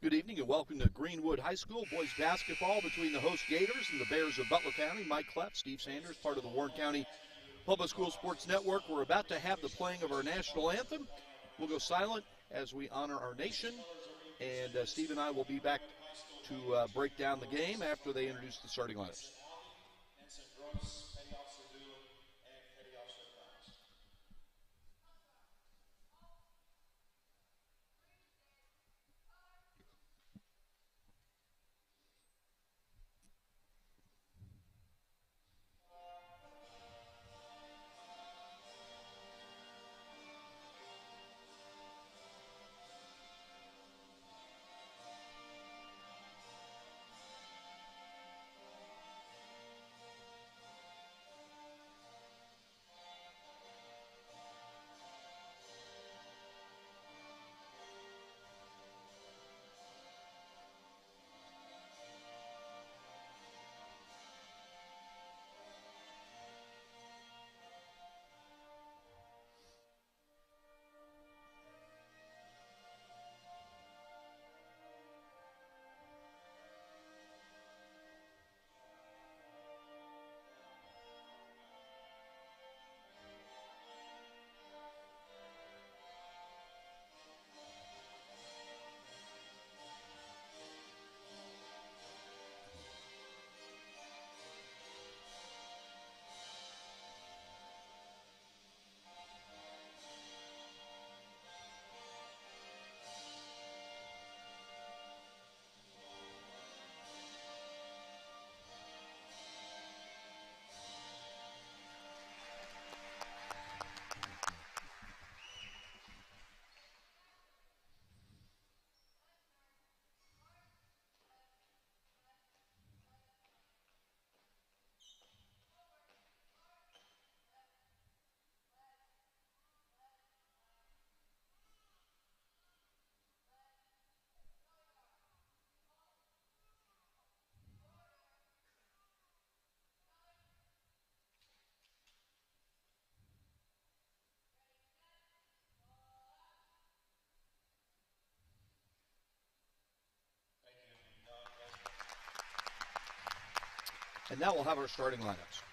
Good evening and welcome to Greenwood High School boys basketball between the host Gators and the Bears of Butler County. Mike Cleff, Steve Sanders, part of the Warren County Public School Sports Network. We're about to have the playing of our national anthem. We'll go silent as we honor our nation, and Steve and I will be back to break down the game after they introduce the starting lineups. And now we'll have our starting lineups.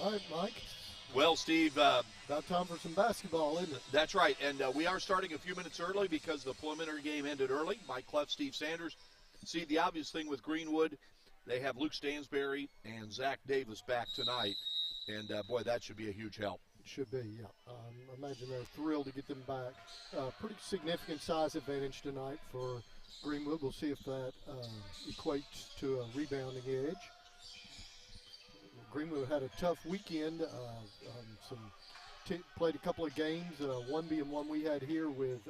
All right, Mike. Well, Steve, About time for some basketball, isn't it? that's right. And we are starting a few minutes early because the preliminary game ended early. Mike Cleff, Steve Sanders. See, the obvious thing with Greenwood, they have Luke Stansberry and Zach Davis back tonight. And, boy, that should be a huge help. It should be, yeah. I imagine they're thrilled to get them back. Pretty significant size advantage tonight for Greenwood. We'll see if that equates to a rebounding edge. Greenwood had a tough weekend. Played a couple of games, one being one we had here with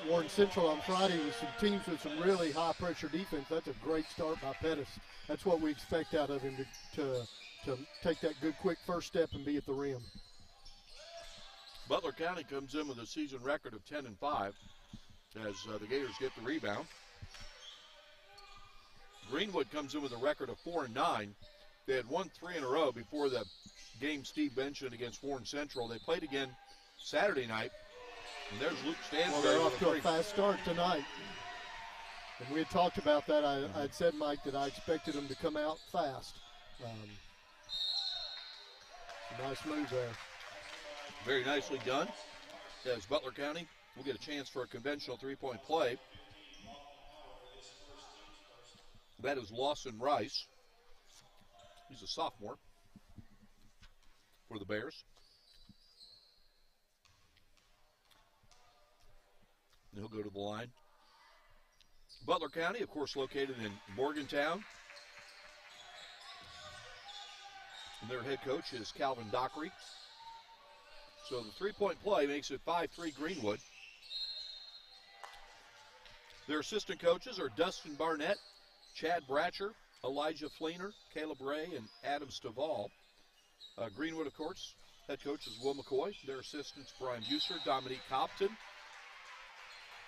Warren Central on Friday with some teams with some really high-pressure defense. That's a great start by Pettis. That's what we expect out of him to take that good, quick first step and be at the rim. Butler County comes in with a season record of 10-5 as the Gators get the rebound. Greenwood comes in with a record of 4-9. They had won 3 in a row before the game Steve mentioned against Warren Central. They played again Saturday night. And there's Luke Stansbury. Well, they're off to a fast start tonight. And we had talked about that. I had said, Mike, that I expected them to come out fast. Nice move there. Very nicely done. As Butler County will get a chance for a conventional three-point play. That is Lawson Rice. He's a sophomore for the Bears. And he'll go to the line. Butler County, of course, located in Morgantown. And their head coach is Calvin Dockery. So the three-point play makes it 5-3 Greenwood. Their assistant coaches are Dustin Barnett, Chad Bratcher, Elijah Fleener, Caleb Ray, and Adam Stovall. Greenwood, of course, head coach is Will McCoy. Their assistants, Brian Buser, Dominique Copton,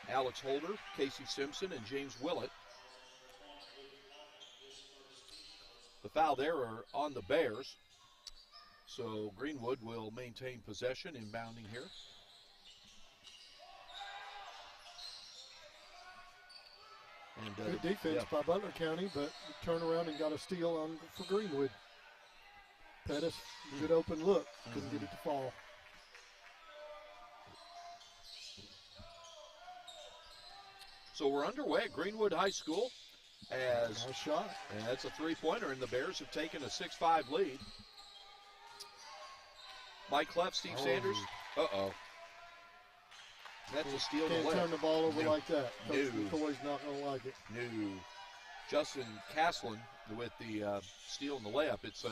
Alex Holder, Casey Simpson, and James Willett. The foul there are on the Bears. So Greenwood will maintain possession, inbounding here. And, good defense by Butler County, but turn around and got a steal for Greenwood. Pettis, good open look, couldn't get it to fall. So we're underway at Greenwood High School as nice shot. And that's a three-pointer, and the Bears have taken a 6-5 lead. Mike Cleff, Steve Sanders. Uh-oh. That's a steal. Can't turn the ball over like that. Coach McCoy's not going to like it. No. Justin Caslin with the steal and the layup. It's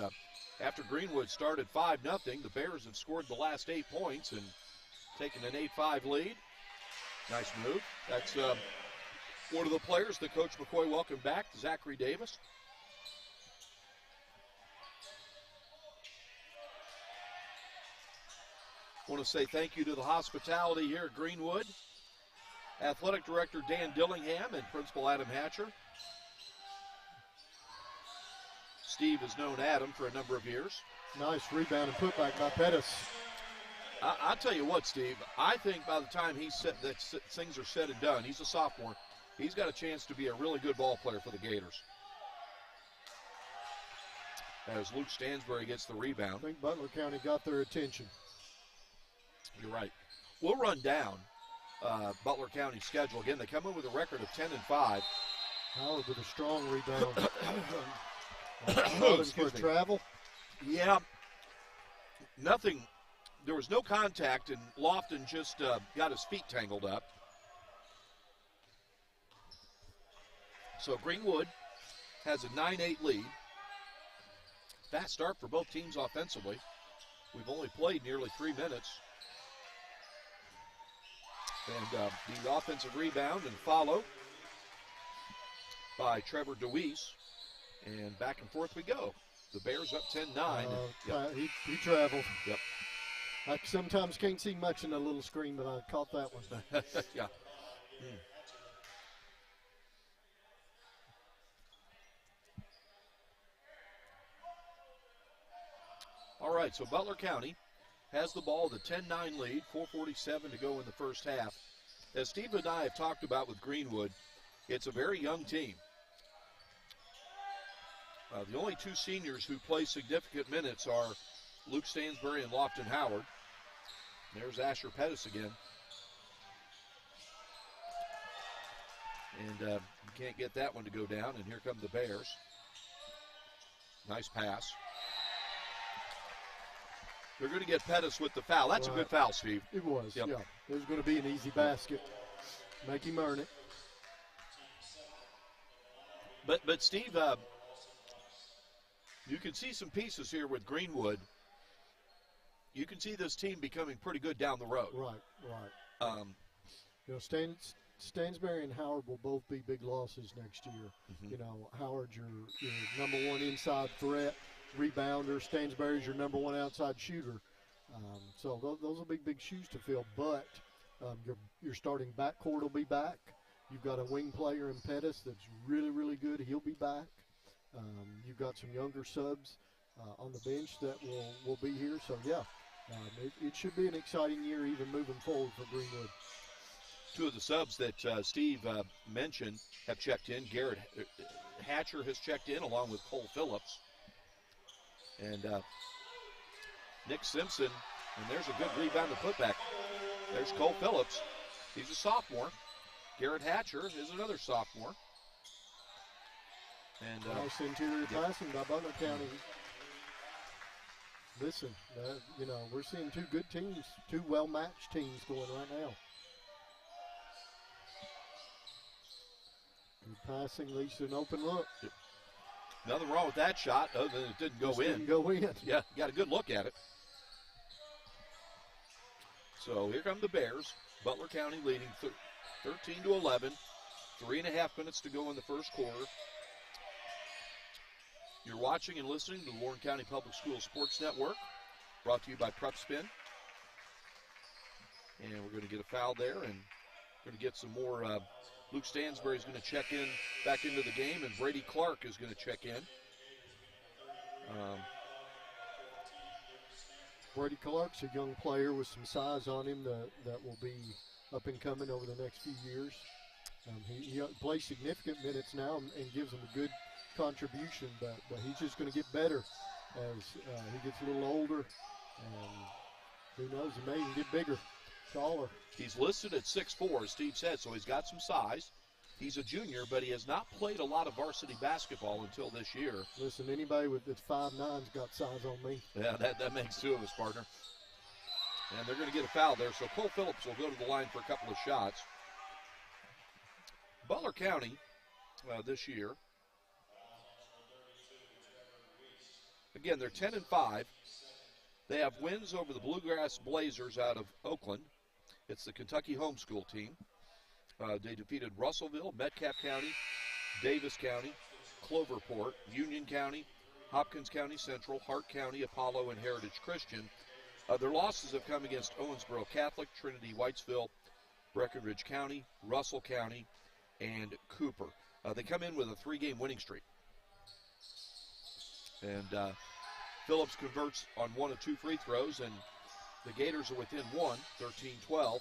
after Greenwood started 5-0, the Bears have scored the last 8 points and taken an 8-5 lead. Nice move. That's one of the players that Coach McCoy welcomed back, Zachary Davis. I want to say thank you to the hospitality here at Greenwood. Athletic Director Dan Dillingham and Principal Adam Hatcher. Steve has known Adam for a number of years. Nice rebound and putback by Pettis. I'll tell you what, Steve. I think by the time things are said and done, he's a sophomore, he's got a chance to be a really good ball player for the Gators. As Luke Stansbury gets the rebound. I think Butler County got their attention. You're right. We'll run down Butler County's schedule. Again, they come in with a record of 10-5. Howard with a strong rebound. For travel? Yeah. Nothing. There was no contact, and Lofton just got his feet tangled up. So Greenwood has a 9-8 lead. Fast start for both teams offensively. We've only played nearly 3 minutes. And the offensive rebound and follow by Trevor DeWeese. And back and forth we go. The Bears up 10-9. He traveled. Yep. I sometimes can't see much in a little screen, but I caught that one. Yeah. All right, so Butler County has the ball with a 10-9 lead, 4:47 to go in the first half. As Steve and I have talked about with Greenwood, it's a very young team. The only 2 seniors who play significant minutes are Luke Stansbury and Lofton Howard. There's Asher Pettis again. And you can't get that one to go down, and here come the Bears. Nice pass. They're going to get Pettis with the foul. That's a good foul, Steve. It was, Yep. yeah. It was going to be an easy basket. Make him earn it. But Steve, you can see some pieces here with Greenwood. You can see this team becoming pretty good down the road. Right. Stansbury and Howard will both be big losses next year. Mm-hmm. You know, Howard's your number one inside threat, rebounder. Stansbury's your number one outside shooter. So those will be big shoes to fill. But your starting backcourt will be back. You've got a wing player in Pettis that's really, really good. He'll be back. You've got some younger subs on the bench that will be here. So, yeah, it should be an exciting year even moving forward for Greenwood. Two of the subs that Steve mentioned have checked in. Garrett Hatcher has checked in along with Cole Phillips. And Nick Simpson, and there's a good rebound to put back. There's Cole Phillips. He's a sophomore. Garrett Hatcher is another sophomore. And nice interior passing by Butler County. Listen, we're seeing two good teams, two well-matched teams going right now. Good passing leads to an open look. Nothing wrong with that shot other than it didn't go in. Didn't go in. Yeah, got a good look at it. So here come the Bears. Butler County leading 13-11. 3.5 minutes to go in the first quarter. You're watching and listening to the Warren County Public Schools Sports Network, brought to you by Prep Spin. And we're going to get a foul there, and we're going to get some more. Luke Stansbury is going to check in back into the game, and Brady Clark is going to check in. Brady Clark's a young player with some size on him that will be up and coming over the next few years. He plays significant minutes now and gives them a good contribution, but he's just going to get better as he gets a little older, and who knows, he may even get bigger, taller. He's listed at 6'4", as Steve said, so he's got some size. He's a junior, but he has not played a lot of varsity basketball until this year. Listen, anybody that's 5'9's got size on me. Yeah, that makes two of us, partner. And they're going to get a foul there, so Cole Phillips will go to the line for a couple of shots. Butler County this year, again, they're 10-5. They have wins over the Bluegrass Blazers out of Oakland. It's the Kentucky homeschool team. They defeated Russellville, Metcalf County, Davis County, Cloverport, Union County, Hopkins County Central, Hart County, Apollo, and Heritage Christian. Their losses have come against Owensboro Catholic, Trinity Whitesville, Breckenridge County, Russell County, and Cooper. They come in with a 3-game winning streak. And Phillips converts on 1 of 2 free throws, and the Gators are within 1, 13-12.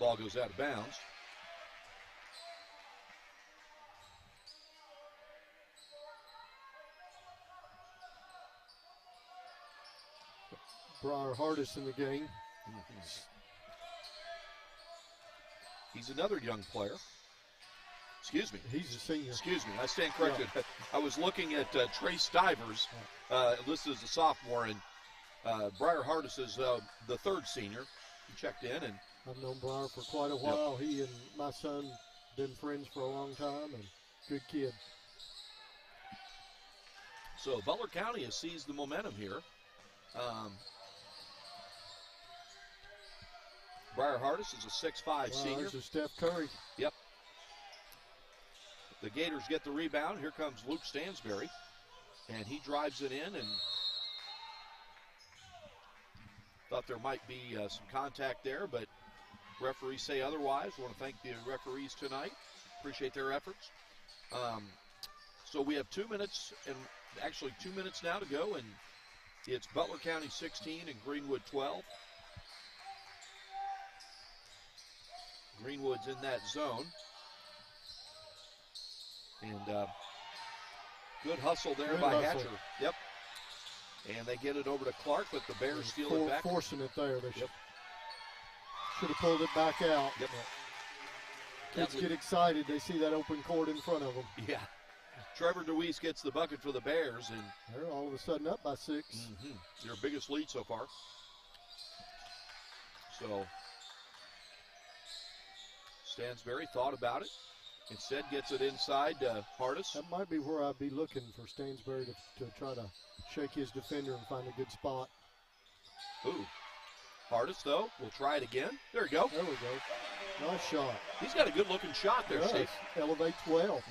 Ball goes out of bounds. Briar Hardis in the game. He's another young player. Excuse me. He's a senior. Excuse me. I stand corrected. Yeah. I was looking at Trey Stivers, listed as a sophomore, and Briar Hardis is the third senior. He checked in, and I've known Briar for quite a while. Yep. He and my son been friends for a long time, and good kid. So Butler County has seized the momentum here. Briar Hardis is a 6'5" senior. There's a Steph Curry. Yep. The Gators get the rebound. Here comes Luke Stansbury, and he drives it in, and thought there might be some contact there, but referees say otherwise. I want to thank the referees tonight. Appreciate their efforts. So we have 2 minutes, and actually 2 minutes now to go, and it's Butler County 16 and Greenwood 12. Greenwood's in that zone. And good hustle there by Hatcher. Yep. And they get it over to Clark, but the Bears steal it back. Forcing it there. They should have pulled it back out. Yep. Kids get excited. They see that open court in front of them. Yeah. Trevor DeWeese gets the bucket for the Bears, and they're all of a sudden up by 6. Their biggest lead so far. So Stansberry thought about it. Instead, gets it inside Hardis. That might be where I'd be looking for Stansberry to try to shake his defender and find a good spot. Ooh. Hardis, though, will try it again. There we go. There we go. Nice shot. He's got a good-looking shot there, Steve. Elevates well.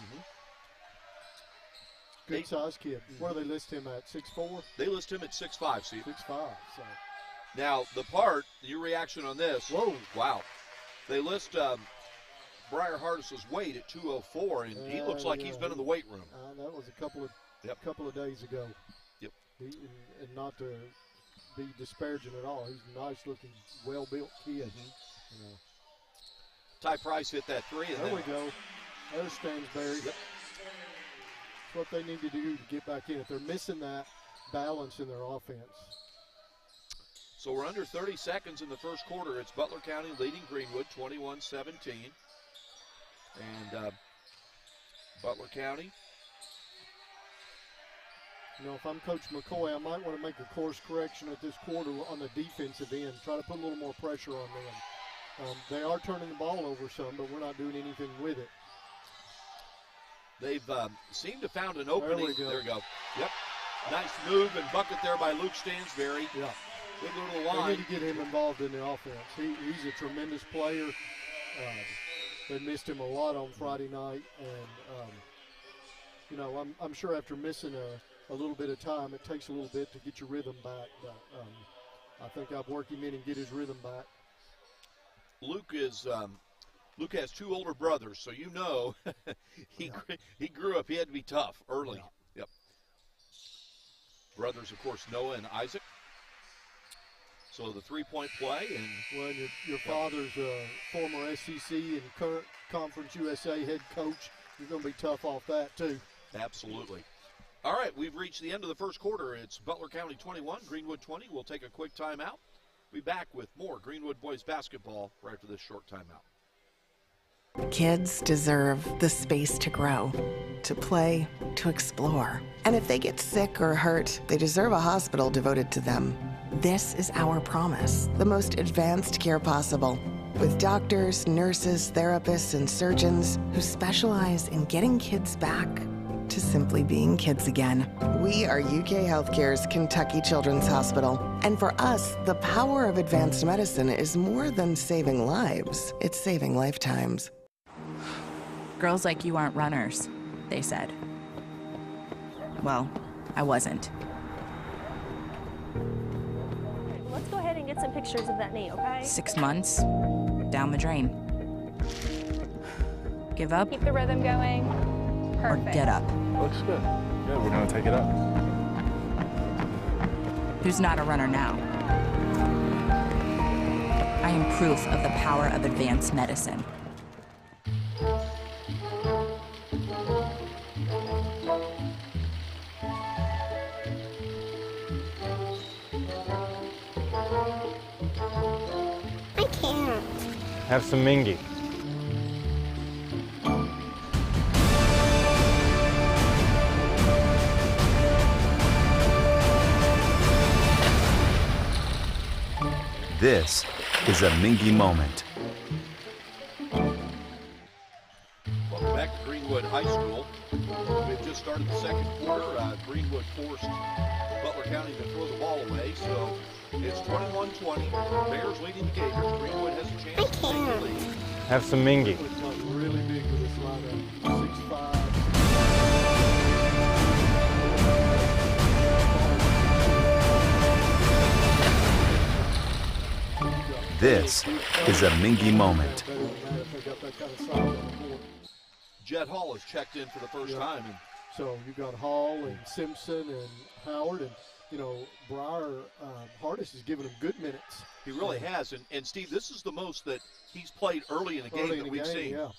Good size kid. What do they list him at, 6'4"? They list him at 6'5", Steve. 6'5", so. Now, your reaction on this. Whoa. Wow. They list Briar Hardis's weight at 204, and he looks like he's been in the weight room. That was a couple of days ago. Yep. And not to be disparaging at all. He's a nice-looking, well-built kid. You know. Ty Price hit that three. And there we go. There's Stansberry. Yep. That's what they need to do to get back in. If they're missing that balance in their offense. So we're under 30 seconds in the first quarter. It's Butler County leading Greenwood 21-17. And Butler County. You know, if I'm Coach McCoy, I might want to make a course correction at this quarter on the defensive end. Try to put a little more pressure on them. They are turning the ball over some, but we're not doing anything with it. They've seemed to found an opening. There we go. There we go. Yep. Nice move and bucket there by Luke Stansberry. Yeah. Good little line. They need to get him involved in the offense. He's a tremendous player. They missed him a lot on Friday night, and you know, I'm sure after missing a little bit of time, it takes a little bit to get your rhythm back. But I think I'll work him in and get his rhythm back. Luke has two older brothers, so you know he grew up. He had to be tough early. Yeah. Yep. Brothers, of course, Noah and Isaac. So the three-point play. And well, your father's a former SEC and current Conference USA head coach. You're going to be tough off that, too. Absolutely. All right, we've reached the end of the first quarter. It's Butler County 21, Greenwood 20. We'll take a quick timeout. We'll be back with more Greenwood boys basketball right after this short timeout. Kids deserve the space to grow, to play, to explore. And if they get sick or hurt, they deserve a hospital devoted to them. This is our promise, the most advanced care possible, with doctors, nurses, therapists, and surgeons who specialize in getting kids back to simply being kids again. We are UK Healthcare's Kentucky Children's Hospital. And for us, the power of advanced medicine is more than saving lives. It's saving lifetimes. Girls like you aren't runners, they said. Well, I wasn't. Let's go ahead and get some pictures of that knee, okay? 6 months, down the drain. Give up? Keep the rhythm going. Perfect. Or get up. Looks good. Good, we're gonna take it up. Who's not a runner now? I am proof of the power of advanced medicine. I can't. Have some Mingy. This is a Mingy moment. Welcome back to Greenwood High School. We've just started the second quarter. Greenwood forced Butler County to throw the ball away, so it's 21-20. Bears leading the Gators. Greenwood has a chance to take the lead. Have some Mingy. Looks really big with this lineup. 6'5". This is a Mingy moment. Jet Hall has checked in for the first time. And so you've got Hall and Simpson and Howard, and you know, Briar Hardis has given him good minutes. he really has. And Steve, this is the most that he's played early in the game that we've seen. Yeah.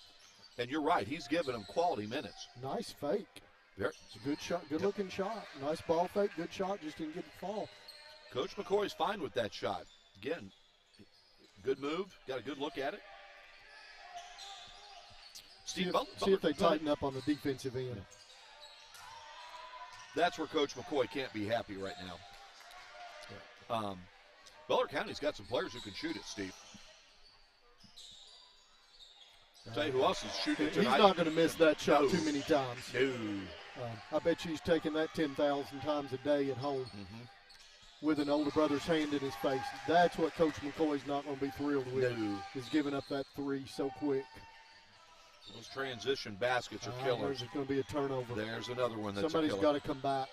And you're right, he's given him quality minutes. Nice fake. There. It's a good shot, good-looking shot. Nice ball fake, good shot, just didn't get the fall. Coach McCoy's fine with that shot. Again, good move, got a good look at it. See if they tighten up on the defensive end. That's where Coach McCoy can't be happy right now. Butler County's got some players who can shoot it, Steve. Tell you who else is shooting it tonight. He's not going to miss that shot too many times. No. I bet you he's taking that 10,000 times a day at home with an older brother's hand in his face. That's what Coach McCoy's not going to be thrilled with, is giving up that three so quick. Those transition baskets are killers. There's going to be a turnover. There's another one that's Somebody's got to come back.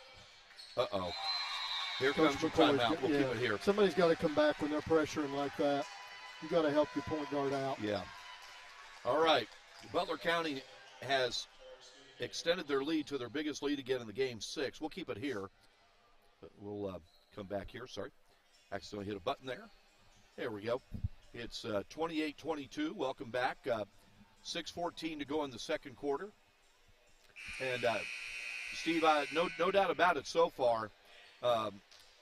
Uh-oh. Here Coach comes your McCoy's timeout. We'll keep it here. Somebody's got to come back when they're pressuring like that. You got to help your point guard out. Yeah. All right. Butler County has extended their lead to their biggest lead again in the game 6. We'll keep it here. We'll come back here. Sorry. Accidentally hit a button there. There we go. It's 28-22. Welcome back. 6:14 to go in the second quarter. And, Steve, no doubt about it so far,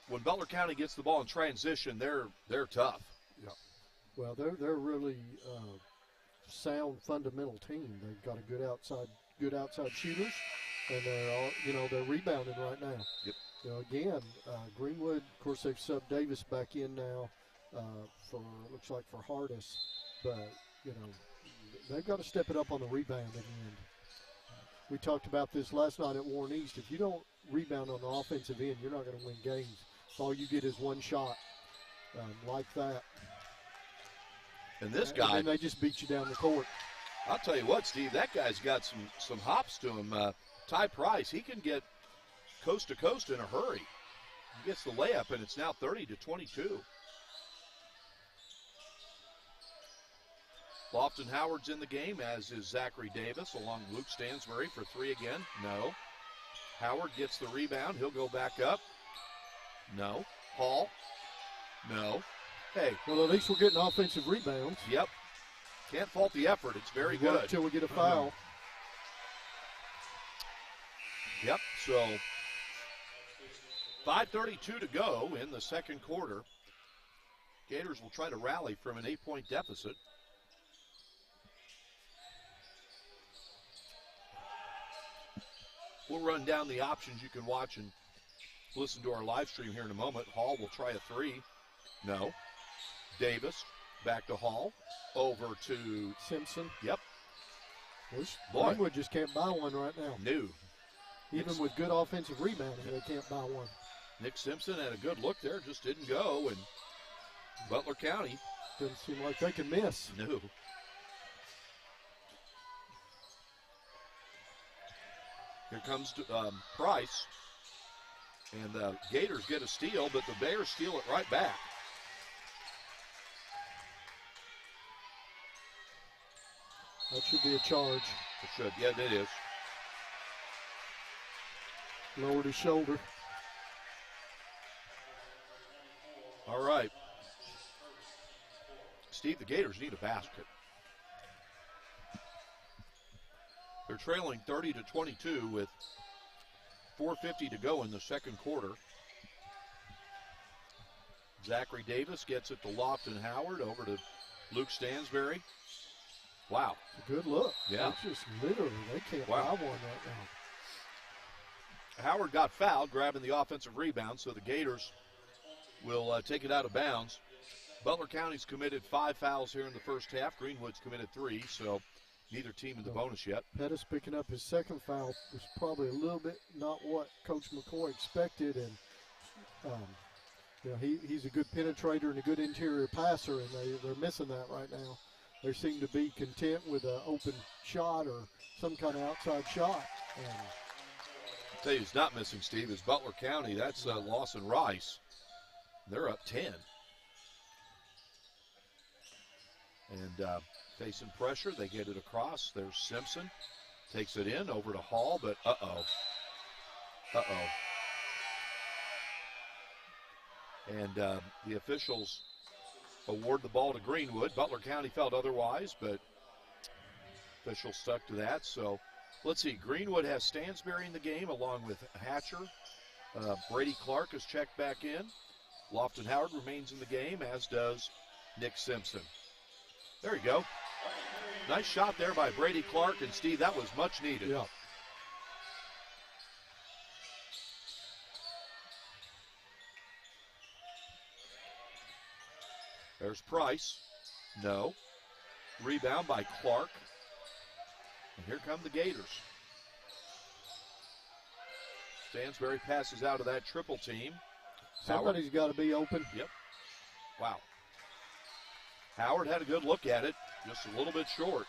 when Butler County gets the ball in transition, they're tough. Yeah. Well, they're really sound fundamental team. They've got a good outside shooters, and they're rebounding right now. Yep. Again, Greenwood, of course, they've subbed Davis back in now looks like for Hardis, but they've got to step it up on the rebound at the end. We talked about this last night at Warren East. If you don't rebound on the offensive end, you're not going to win games. All you get is one shot like that. And this guy, and they just beat you down the court. I'll tell you what, Steve, that guy's got some hops to him. Ty Price, he can get coast to coast in a hurry. He gets the layup, and it's now 30-22. Lofton Howard's in the game, as is Zachary Davis, along with Luke Stansbury for three again. No. Howard gets the rebound. He'll go back up. No. Hall. No. Hey. Well, at least we're getting offensive rebounds. Yep. Can't fault the effort. It's very good. Until we get a foul. Yep. So 5:32 to go in the second quarter. Gators will try to rally from an 8-point deficit. We'll run down the options you can watch and listen to our live stream here in a moment. Hall will try a three. No. Davis back to Hall. Over to Simpson. Yep. Greenwood just can't buy one right now. No. Even with good offensive rebounding, they can't buy one. Nick Simpson had a good look there, just didn't go. And Butler County doesn't seem like they can miss. No. Here comes Price. And the Gators get a steal, but the Bears steal it right back. That should be a charge. It should. Yeah, it is. Lowered his shoulder. All right. Steve, the Gators need a basket. They're trailing 30-22 with 4:50 to go in the second quarter. Zachary Davis gets it to Lofton Howard, over to Luke Stansbury. Wow. It's a good look. Yeah. It's just literally, they can't buy one right now. Howard got fouled, grabbing the offensive rebound, so the Gators will take it out of bounds. Butler County's committed 5 fouls here in the first half. Greenwood's committed 3, so neither team in the bonus yet. Pettis picking up his second foul was probably a little bit not what Coach McCoy expected, and he's a good penetrator and a good interior passer, and they're missing that right now. They seem to be content with an open shot or some kind of outside shot. I'll tell you who's not missing, Steve, is Butler County. That's Lawson Rice. They're up 10. And facing pressure, they get it across. There's Simpson. Takes it in, over to Hall, but uh-oh. And the officials award the ball to Greenwood. Butler County felt otherwise, but officials stuck to that. So let's see. Greenwood has Stansbury in the game along with Hatcher. Brady Clark is checked back in. Lofton Howard remains in the game, as does Nick Simpson. There you go. Nice shot there by Brady Clark, and Steve, that was much needed. Yeah. There's Price. No. Rebound by Clark. And here come the Gators. Stansbury passes out of that triple team. Somebody's got to be open. Yep. Wow. Howard had a good look at it, just a little bit short.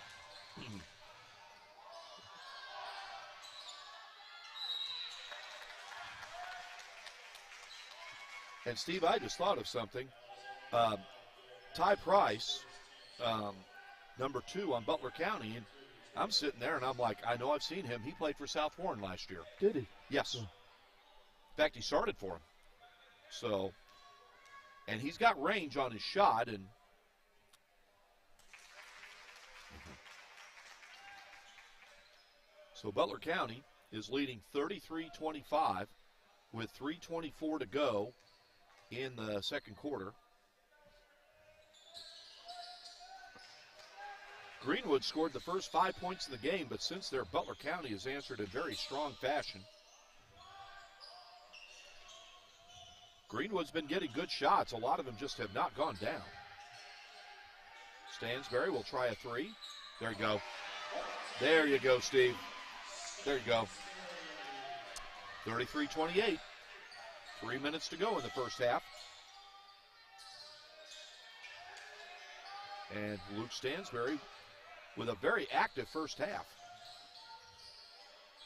And Steve, I just thought of something. Ty Price, number 2 on Butler County, and I'm sitting there and I'm like, I know I've seen him. He played for South Warren last year. Did he? Yes. Yeah. In fact, he started for him. So, and he's got range on his shot, and so Butler County is leading 33-25 with 3:24 to go in the second quarter. Greenwood scored the first 5 points in the game, but since there, Butler County has answered in very strong fashion. Greenwood's been getting good shots. A lot of them just have not gone down. Stansbury will try a 3. There you go. There you go, Steve. There you go. 33-28. 3 minutes to go in the first half. And Luke Stansbury with a very active first half.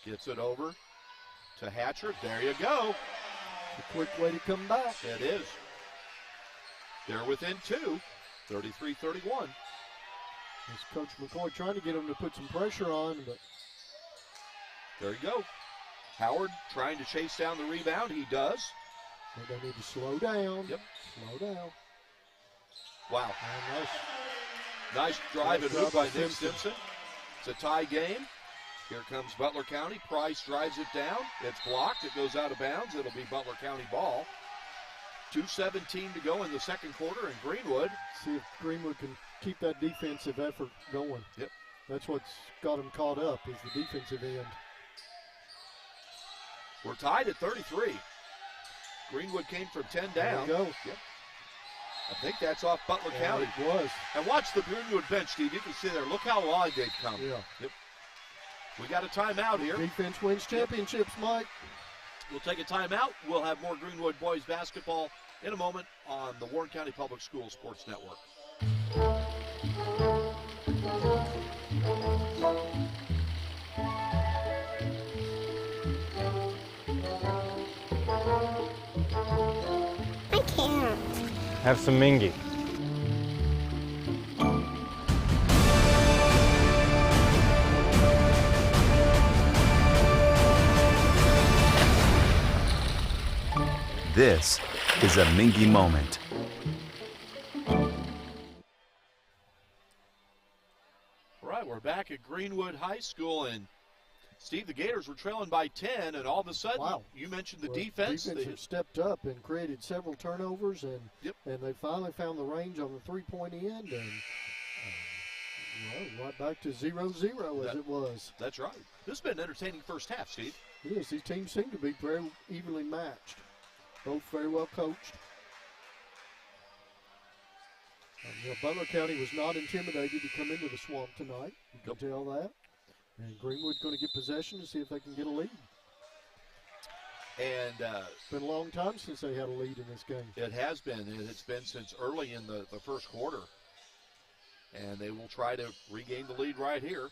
Gets it over to Hatcher. There you go. A quick way to come back. It is. They're within 2, 33-31. It's Coach McCoy trying to get him to put some pressure on, but there you go. Howard trying to chase down the rebound. He does. but they need to slow down. Yep. Slow down. Wow. And Nice drive and hoop by Nick Simpson. Simpson. It's a tie game. Here comes Butler County. Price drives it down. It's blocked. It goes out of bounds. It'll be Butler County ball. 2:17 to go in the second quarter, and Greenwood. see if Greenwood can keep that defensive effort going. Yep. That's what's got him caught up is the defensive end. We're tied at 33. Greenwood came from 10 There down. you go. Yep. I think that's off Butler Yeah, County. it was. And watch the Greenwood bench, Steve. You can see there. Look how wide they've come. Yeah. Yep. We got a timeout here. Defense wins championships, Mike. We'll take a timeout. We'll have more Greenwood boys basketball in a moment on the Warren County Public Schools Sports Network. I can't. Have some Mingy. This is a Mingy moment. All right, we're back at Greenwood High School, and Steve, the Gators were trailing by 10, and all of a sudden, Wow. you mentioned the Well, defense. Defense have stepped up and created several turnovers, and Yep. and they finally found the range on the three-point end, and well, right back to 0-0 as it was. That's right. This has been an entertaining first half, Steve. Yes, these teams seem to be very evenly matched, both very well coached. Butler County was not intimidated to come into the Swamp tonight. You can Nope. tell that. And Greenwood's going to get possession to see if they can get a lead. And It's been a long time since they had a lead in this game. it has been. It's been since early in the first quarter. And they will try to regain the lead right here.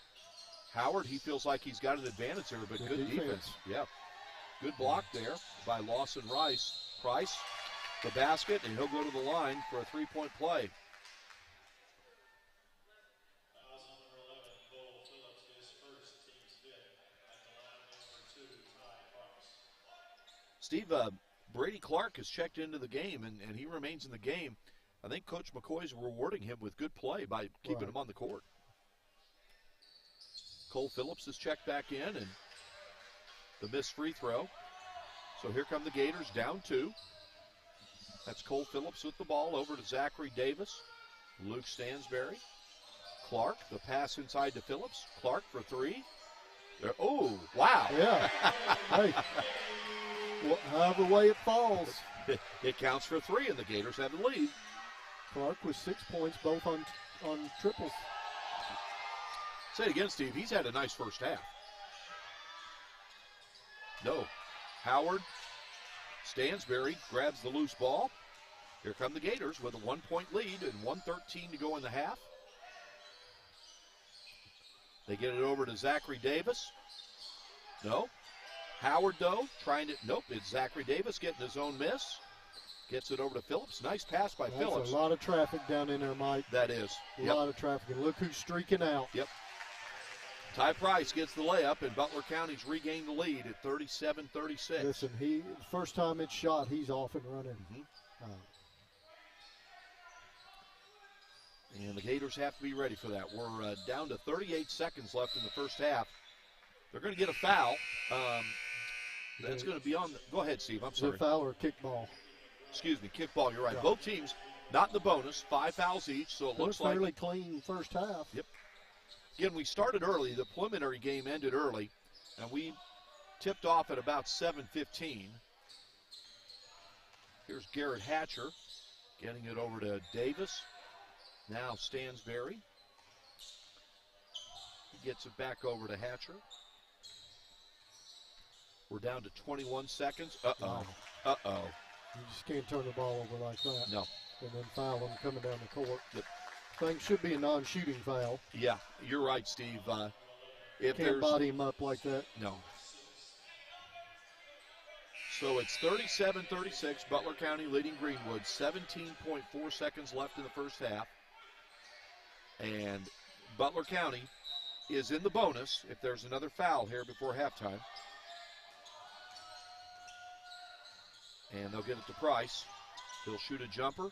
Howard, he feels like he's got an advantage there, but Good good defense. defense. Yeah. Good block there by Lawson Price, the basket, and he'll go to the line for a three-point play. Steve, Brady Clark has checked into the game, and he remains in the game. I think Coach McCoy's rewarding him with good play by keeping Right. him on the court. Cole Phillips is checked back in, and the missed free throw. So here come the Gators down 2. That's Cole Phillips with the ball over to Zachary Davis. Luke Stansbury. Clark, the pass inside to Phillips. Clark for 3. There, oh, wow. Yeah. Hey, however way it falls. It counts for 3, and the Gators have the lead. Clark with 6 points, both on triples. Say it again, Steve. He's had a nice first half. No. Howard. Stansberry grabs the loose ball. Here come the Gators with a 1-point lead and 1:13 to go in the half. They get it over to Zachary Davis. No. Howard, though, trying to, nope, it's Zachary Davis getting his own miss. Gets it over to Phillips. Nice pass by Phillips. That's a lot of traffic down in there, Mike. That is. A lot of traffic. And look who's streaking out. Yep. Ty Price gets the layup, and Butler County's regained the lead at 37-36. Listen, first time it's shot, he's off and running. And the Gators have to be ready for that. We're down to 38 seconds left in the first half. They're going to get a foul. That's going to be on the, go ahead, Steve. I'm sorry. Is it a foul or a kickball? Excuse me, kickball. You're right. Both teams not in the bonus. 5 fouls each, so it looks like fairly clean first half. Yep. Again, we started early. The preliminary game ended early, and we tipped off at about 7:15. Here's Garrett Hatcher getting it over to Davis. Now Stansberry. He gets it back over to Hatcher. We're down to 21 seconds. Uh-oh. Uh-oh. You just can't turn the ball over like that. No. And then foul him coming down the court. Yep. Thing should be a non-shooting foul. Yeah, you're right, Steve. If Can't body him up like that. No. So it's 37-36. Butler County leading Greenwood. 17.4 seconds left in the first half. And Butler County is in the bonus if there's another foul here before halftime. And they'll get it to Price. He'll shoot a jumper.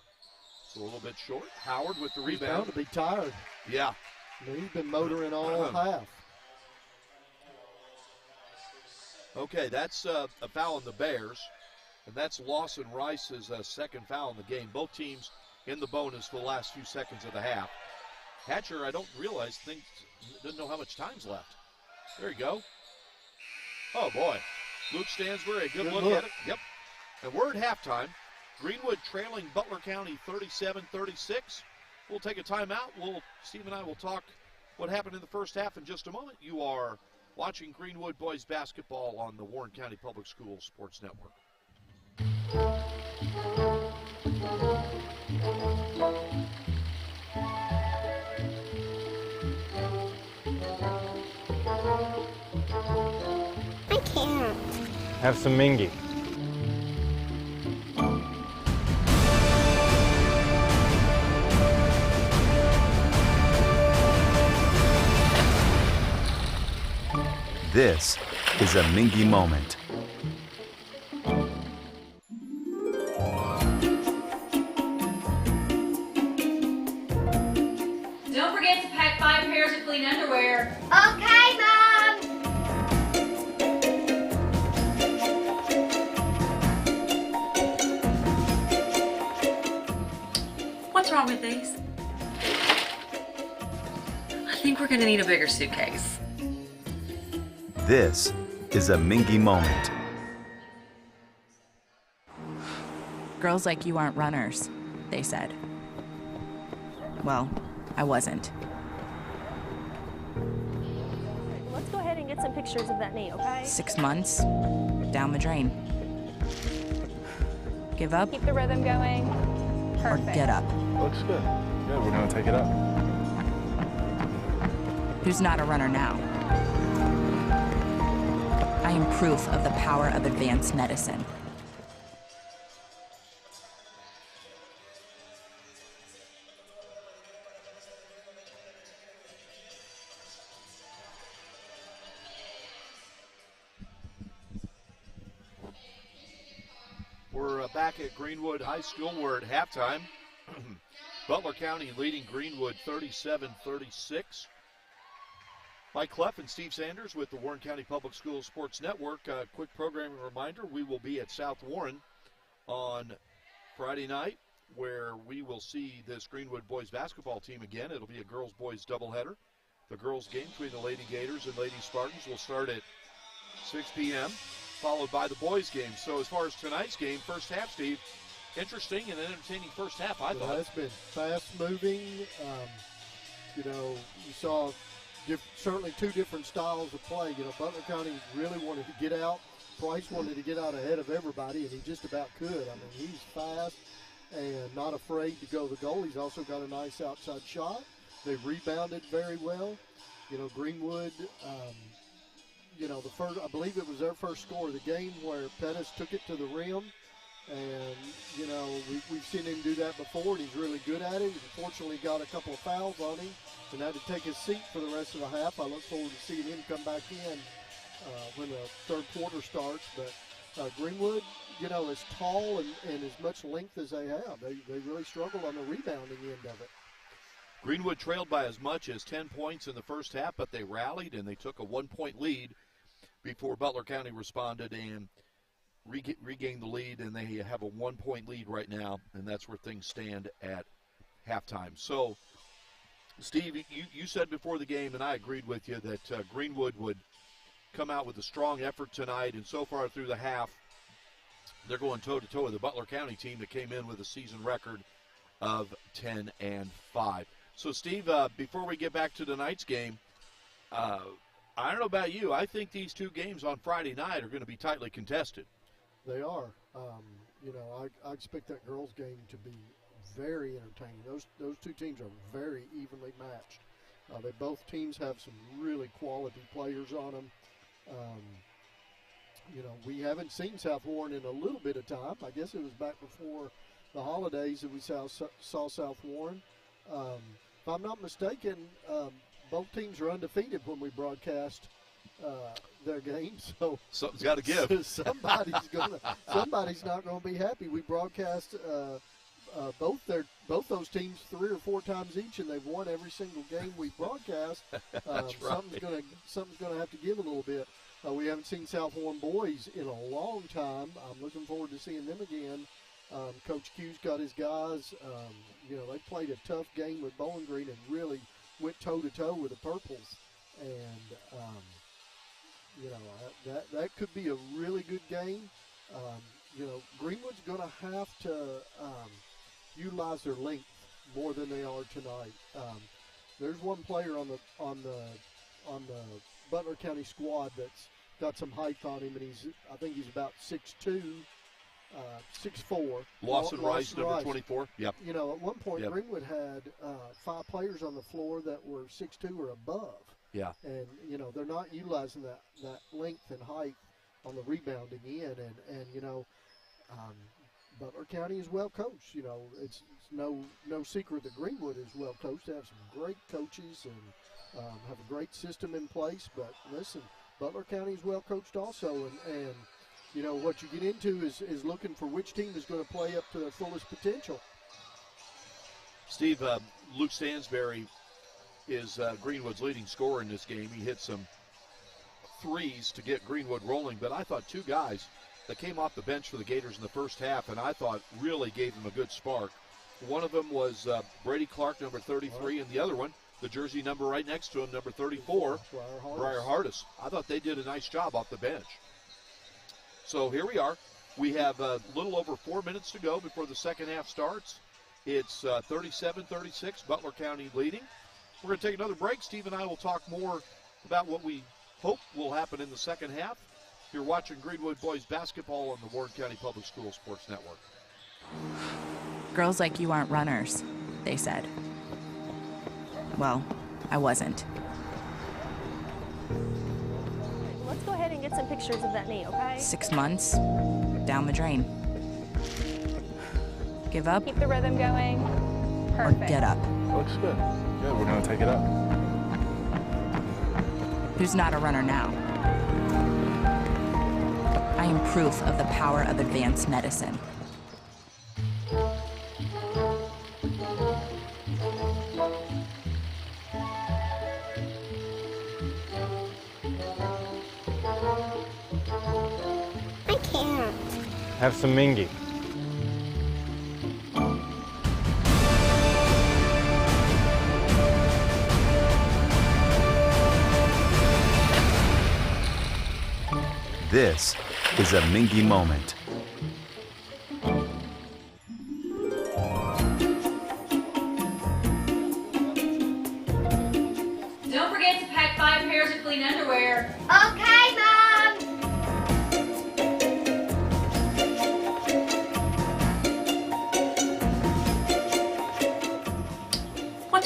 It's a little bit short. Howard with the He's rebound. bound to be tired. Yeah. I mean, he's been motoring all half. Okay, that's a foul on the Bears. And that's Lawson Rice's second foul in the game. Both teams in the bonus for the last few seconds of the half. Hatcher, I don't realize, doesn't know how much time's left. There you go. Oh, boy. Luke Stansbury, a good look at it. Yep. And we're at halftime. Greenwood trailing Butler County 37-36. We'll take a timeout. Steve and I will talk what happened in the first half in just a moment. You are watching Greenwood boys basketball on the Warren County Public Schools Sports Network. I can't. Have some Mingy. This is a Mingy moment. Don't forget to pack 5 pairs of clean underwear. Okay, Mom. What's wrong with these? I think we're gonna need a bigger suitcase. This is a Mingy moment. Girls like you aren't runners, they said. Well, I wasn't. Let's go ahead and get some pictures of that knee, okay? 6 months, down the drain. Give up Keep the rhythm going. or Perfect. get up. Looks good. Good, we're gonna take it up. Who's not a runner now? I am proof of the power of advanced medicine. We're back at Greenwood High School. We're at halftime. Butler County leading Greenwood 37-36. Mike Cleff and Steve Sanders with the Warren County Public Schools Sports Network. Quick programming reminder, we will be at South Warren on Friday night, where we will see this Greenwood boys basketball team again. It'll be a girls-boys doubleheader. The girls game between the Lady Gators and Lady Spartans will start at 6 p.m., followed by the boys game. So as far as tonight's game, first half, Steve, interesting and entertaining first half, I thought. It's been fast-moving. You know, you saw certainly two different styles of play. You know, Butler County really wanted to get out. Price wanted to get out ahead of everybody, and he just about could. I mean, he's fast and not afraid to go to the goal. He's also got a nice outside shot. They rebounded very well. You know, Greenwood, you know, I believe it was their first score of the game where Pettis took it to the rim. And, you know, we've seen him do that before, and he's really good at it. He unfortunately got a couple of fouls on him and had to take his seat for the rest of the half. I look forward to seeing him come back in when the third quarter starts. But Greenwood, you know, is tall and as much length as they have. They really struggle on the rebounding end of it. Greenwood trailed by as much as 10 points in the first half, but they rallied and they took a 1-point lead before Butler County responded and regained the lead, and they have a 1-point lead right now, and that's where things stand at halftime. So, Steve, you said before the game, and I agreed with you, that Greenwood would come out with a strong effort tonight, and so far through the half, they're going toe-to-toe with the Butler County team that came in with a season record of 10-5. So, Steve, before we get back to tonight's game, I don't know about you. I think these two games on Friday night are going to be tightly contested. They are. You know, I expect that girls' game to be very entertaining. Those two teams are very evenly matched. Both teams have some really quality players on them. You know, we haven't seen South Warren in a little bit of time. I guess it was back before the holidays that we saw South Warren. If I'm not mistaken, both teams are undefeated when we broadcast their games, so something's got to give. Somebody's not going to be happy. We broadcast both those teams 3 or 4 times each, and they've won every single game we broadcast. That's right. Something's going to have to give a little bit. We haven't seen South Warren boys in a long time. I'm looking forward to seeing them again. Coach Q's got his guys. You know, they played a tough game with Bowling Green and really went toe-to-toe with the Purples. And, you know, that could be a really good game. You know, Greenwood's going to have to utilize their length more than they are tonight. There's one player on the Butler County squad that's got some height on him, and I think he's about 6'2", 6'4". Lawson Rice, number 24. Yep. You know, at one point, Greenwood had 5 players on the floor that were 6'2" or above. Yeah. And, you know, they're not utilizing that length and height on the rebounding end. And you know, Butler County is well coached. You know, it's no secret that Greenwood is well coached. They have some great coaches and have a great system in place. But, listen, Butler County is well coached also. And you know, what you get into is looking for which team is going to play up to their fullest potential. Steve, Luke Stansberry is Greenwood's leading scorer in this game. He hit some threes to get Greenwood rolling, but I thought 2 guys that came off the bench for the Gators in the first half, and I thought really gave them a good spark. One of them was Brady Clark, number 33, and the other one, the jersey number right next to him, number 34, Briar Hardis. I thought they did a nice job off the bench. So here we are. We have a little over 4 minutes to go before the second half starts. It's 37-36, Butler County leading. We're going to take another break. Steve and I will talk more about what we hope will happen in the second half. You're watching Greenwood Boys Basketball on the Warren County Public Schools Sports Network. Girls like you aren't runners, they said. Well, I wasn't. Let's go ahead and get some pictures of that knee, okay? 6 months, down the drain. Give up? Keep the rhythm going. Or Perfect. get up. Looks good. Good, we're gonna take it up. Who's not a runner now? I am proof of the power of advanced medicine. I can't. Have some Mingy. This is a Mingy moment.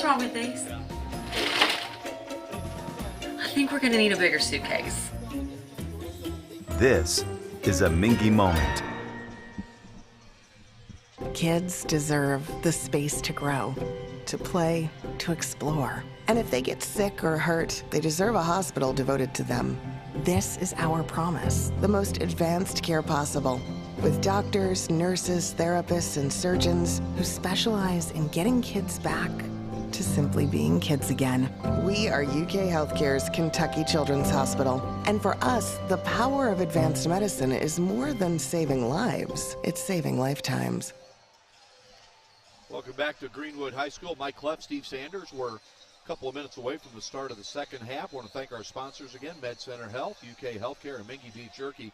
wrong with these? I think we're gonna need a bigger suitcase. This is a Mingy moment. Kids deserve the space to grow, to play, to explore. And if they get sick or hurt, they deserve a hospital devoted to them. This is our promise, the most advanced care possible, with doctors, nurses, therapists, and surgeons who specialize in getting kids back to simply being kids again. We are UK Healthcare's Kentucky Children's Hospital. And for us, the power of advanced medicine is more than saving lives, it's saving lifetimes. Welcome back to Greenwood High School. Mike Cleff, Steve Sanders. We're a couple of minutes away from the start of the second half. I want to thank our sponsors again, Med Center Health, UK Healthcare, and Mingy Beef Jerky.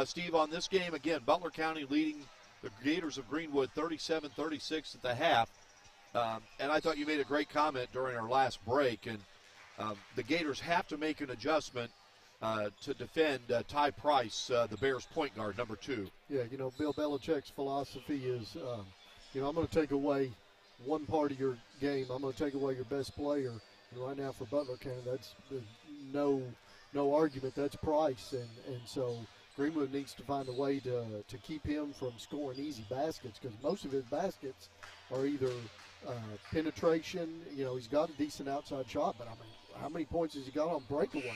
Steve, on this game, again, Butler County leading the Gators of Greenwood 37-36 at the half. And I thought you made a great comment during our last break. And the Gators have to make an adjustment to defend Ty Price, the Bears' point guard, number 2. Yeah, Bill Belichick's philosophy is, I'm going to take away one part of your game. I'm going to take away your best player. And right now for Butler County, that's no argument. That's Price. And so Greenwood needs to find a way to keep him from scoring easy baskets, because most of his baskets are either penetration. He's got a decent outside shot, but I mean, how many points has he got on breakaways?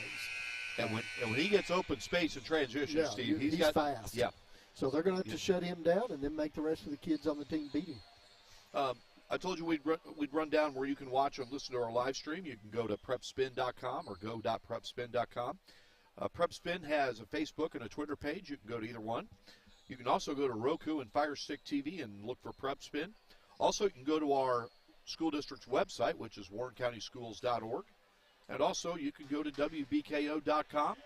And when he gets open space in transition, yeah, Steve, he's got fast. Yeah. So they're going to have to shut him down and then make the rest of the kids on the team beat him. I told you we'd run down where you can watch and listen to our live stream. You can go to prepspin.com or go.prepspin.com. PrepSpin has a Facebook and a Twitter page. You can go to either one. You can also go to Roku and Fire Stick TV and look for PrepSpin. Also, you can go to our school district's website, which is warrencountyschools.org. And also, you can go to WBKO.com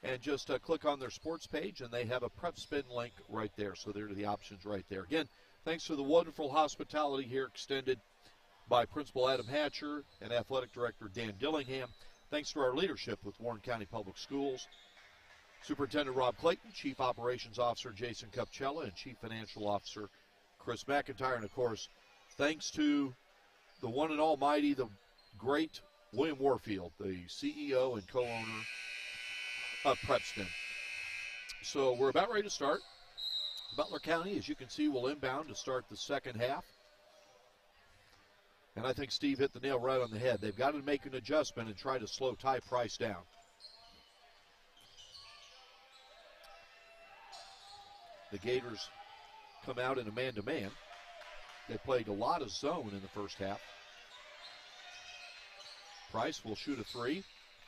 and just click on their sports page, and they have a PrepSpin link right there. So there are the options right there. Again, thanks to the wonderful hospitality here extended by Principal Adam Hatcher and Athletic Director Dan Dillingham. Thanks to our leadership with Warren County Public Schools, Superintendent Rob Clayton, Chief Operations Officer Jason Cupcella, and Chief Financial Officer Chris McIntyre. And, of course, thanks to the one and almighty, the great William Warfield, the CEO and co-owner of PrepSpin. So we're about ready to start. Butler County, as you can see, will inbound to start the second half. And I think Steve hit the nail right on the head. They've got to make an adjustment and try to slow Ty Price down. The Gators come out in a man-to-man. They played a lot of zone in the first half. Price will shoot a 3.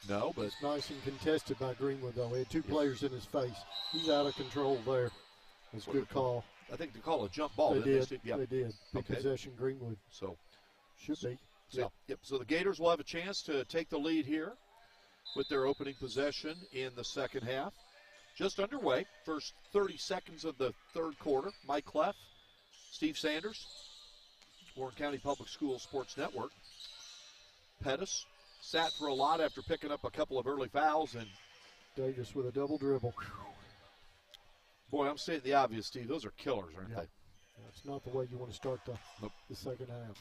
No, but it's nice and contested by Greenwood, though. He had 2 players in his face. He's out of control there. That's a good call. I think they call a jump ball. They did. Yep. They did. Big Okay. possession, Greenwood. So should be. Yep. So the Gators will have a chance to take the lead here with their opening possession in the second half. Just underway. First 30 seconds of the third quarter. Mike Cleff, Steve Sanders, Warren County Public Schools Sports Network. Pettis sat for a lot after picking up a couple of early fouls, and Davis with a double dribble. Boy, I'm stating the obvious, Steve. Those are killers, aren't they? That's not the way you want to start the second half.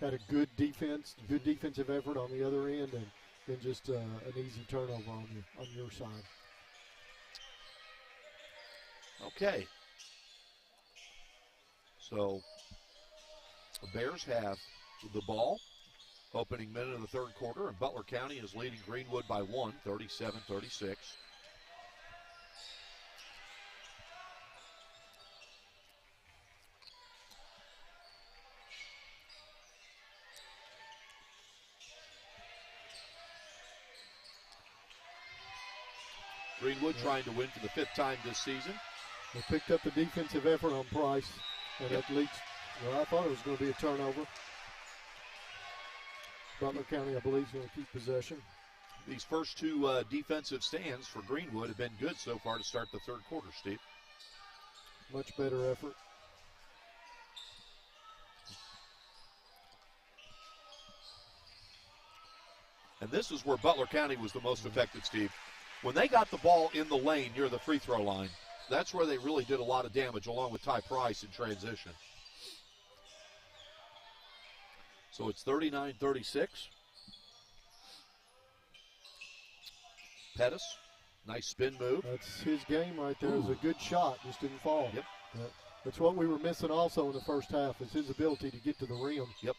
Had a good defensive effort on the other end, and then just an easy turnover on your side. Okay. So the Bears have the ball. Opening minute of the third quarter, and Butler County is leading Greenwood by 1, 37-36. Greenwood trying to win for the 5th time this season. They picked up the defensive effort on Price, and that leads. Well, I thought it was going to be a turnover. Butler County, I believe, is going to keep possession. These first 2 defensive stands for Greenwood have been good so far to start the third quarter, Steve. Much better effort. And this is where Butler County was the most effective, Steve. When they got the ball in the lane near the free throw line, that's where they really did a lot of damage, along with Ty Price in transition. So it's 39-36. Pettis, nice spin move. That's his game right there. It was a good shot, just didn't fall. Yep. That's what we were missing also in the first half, is his ability to get to the rim. Yep.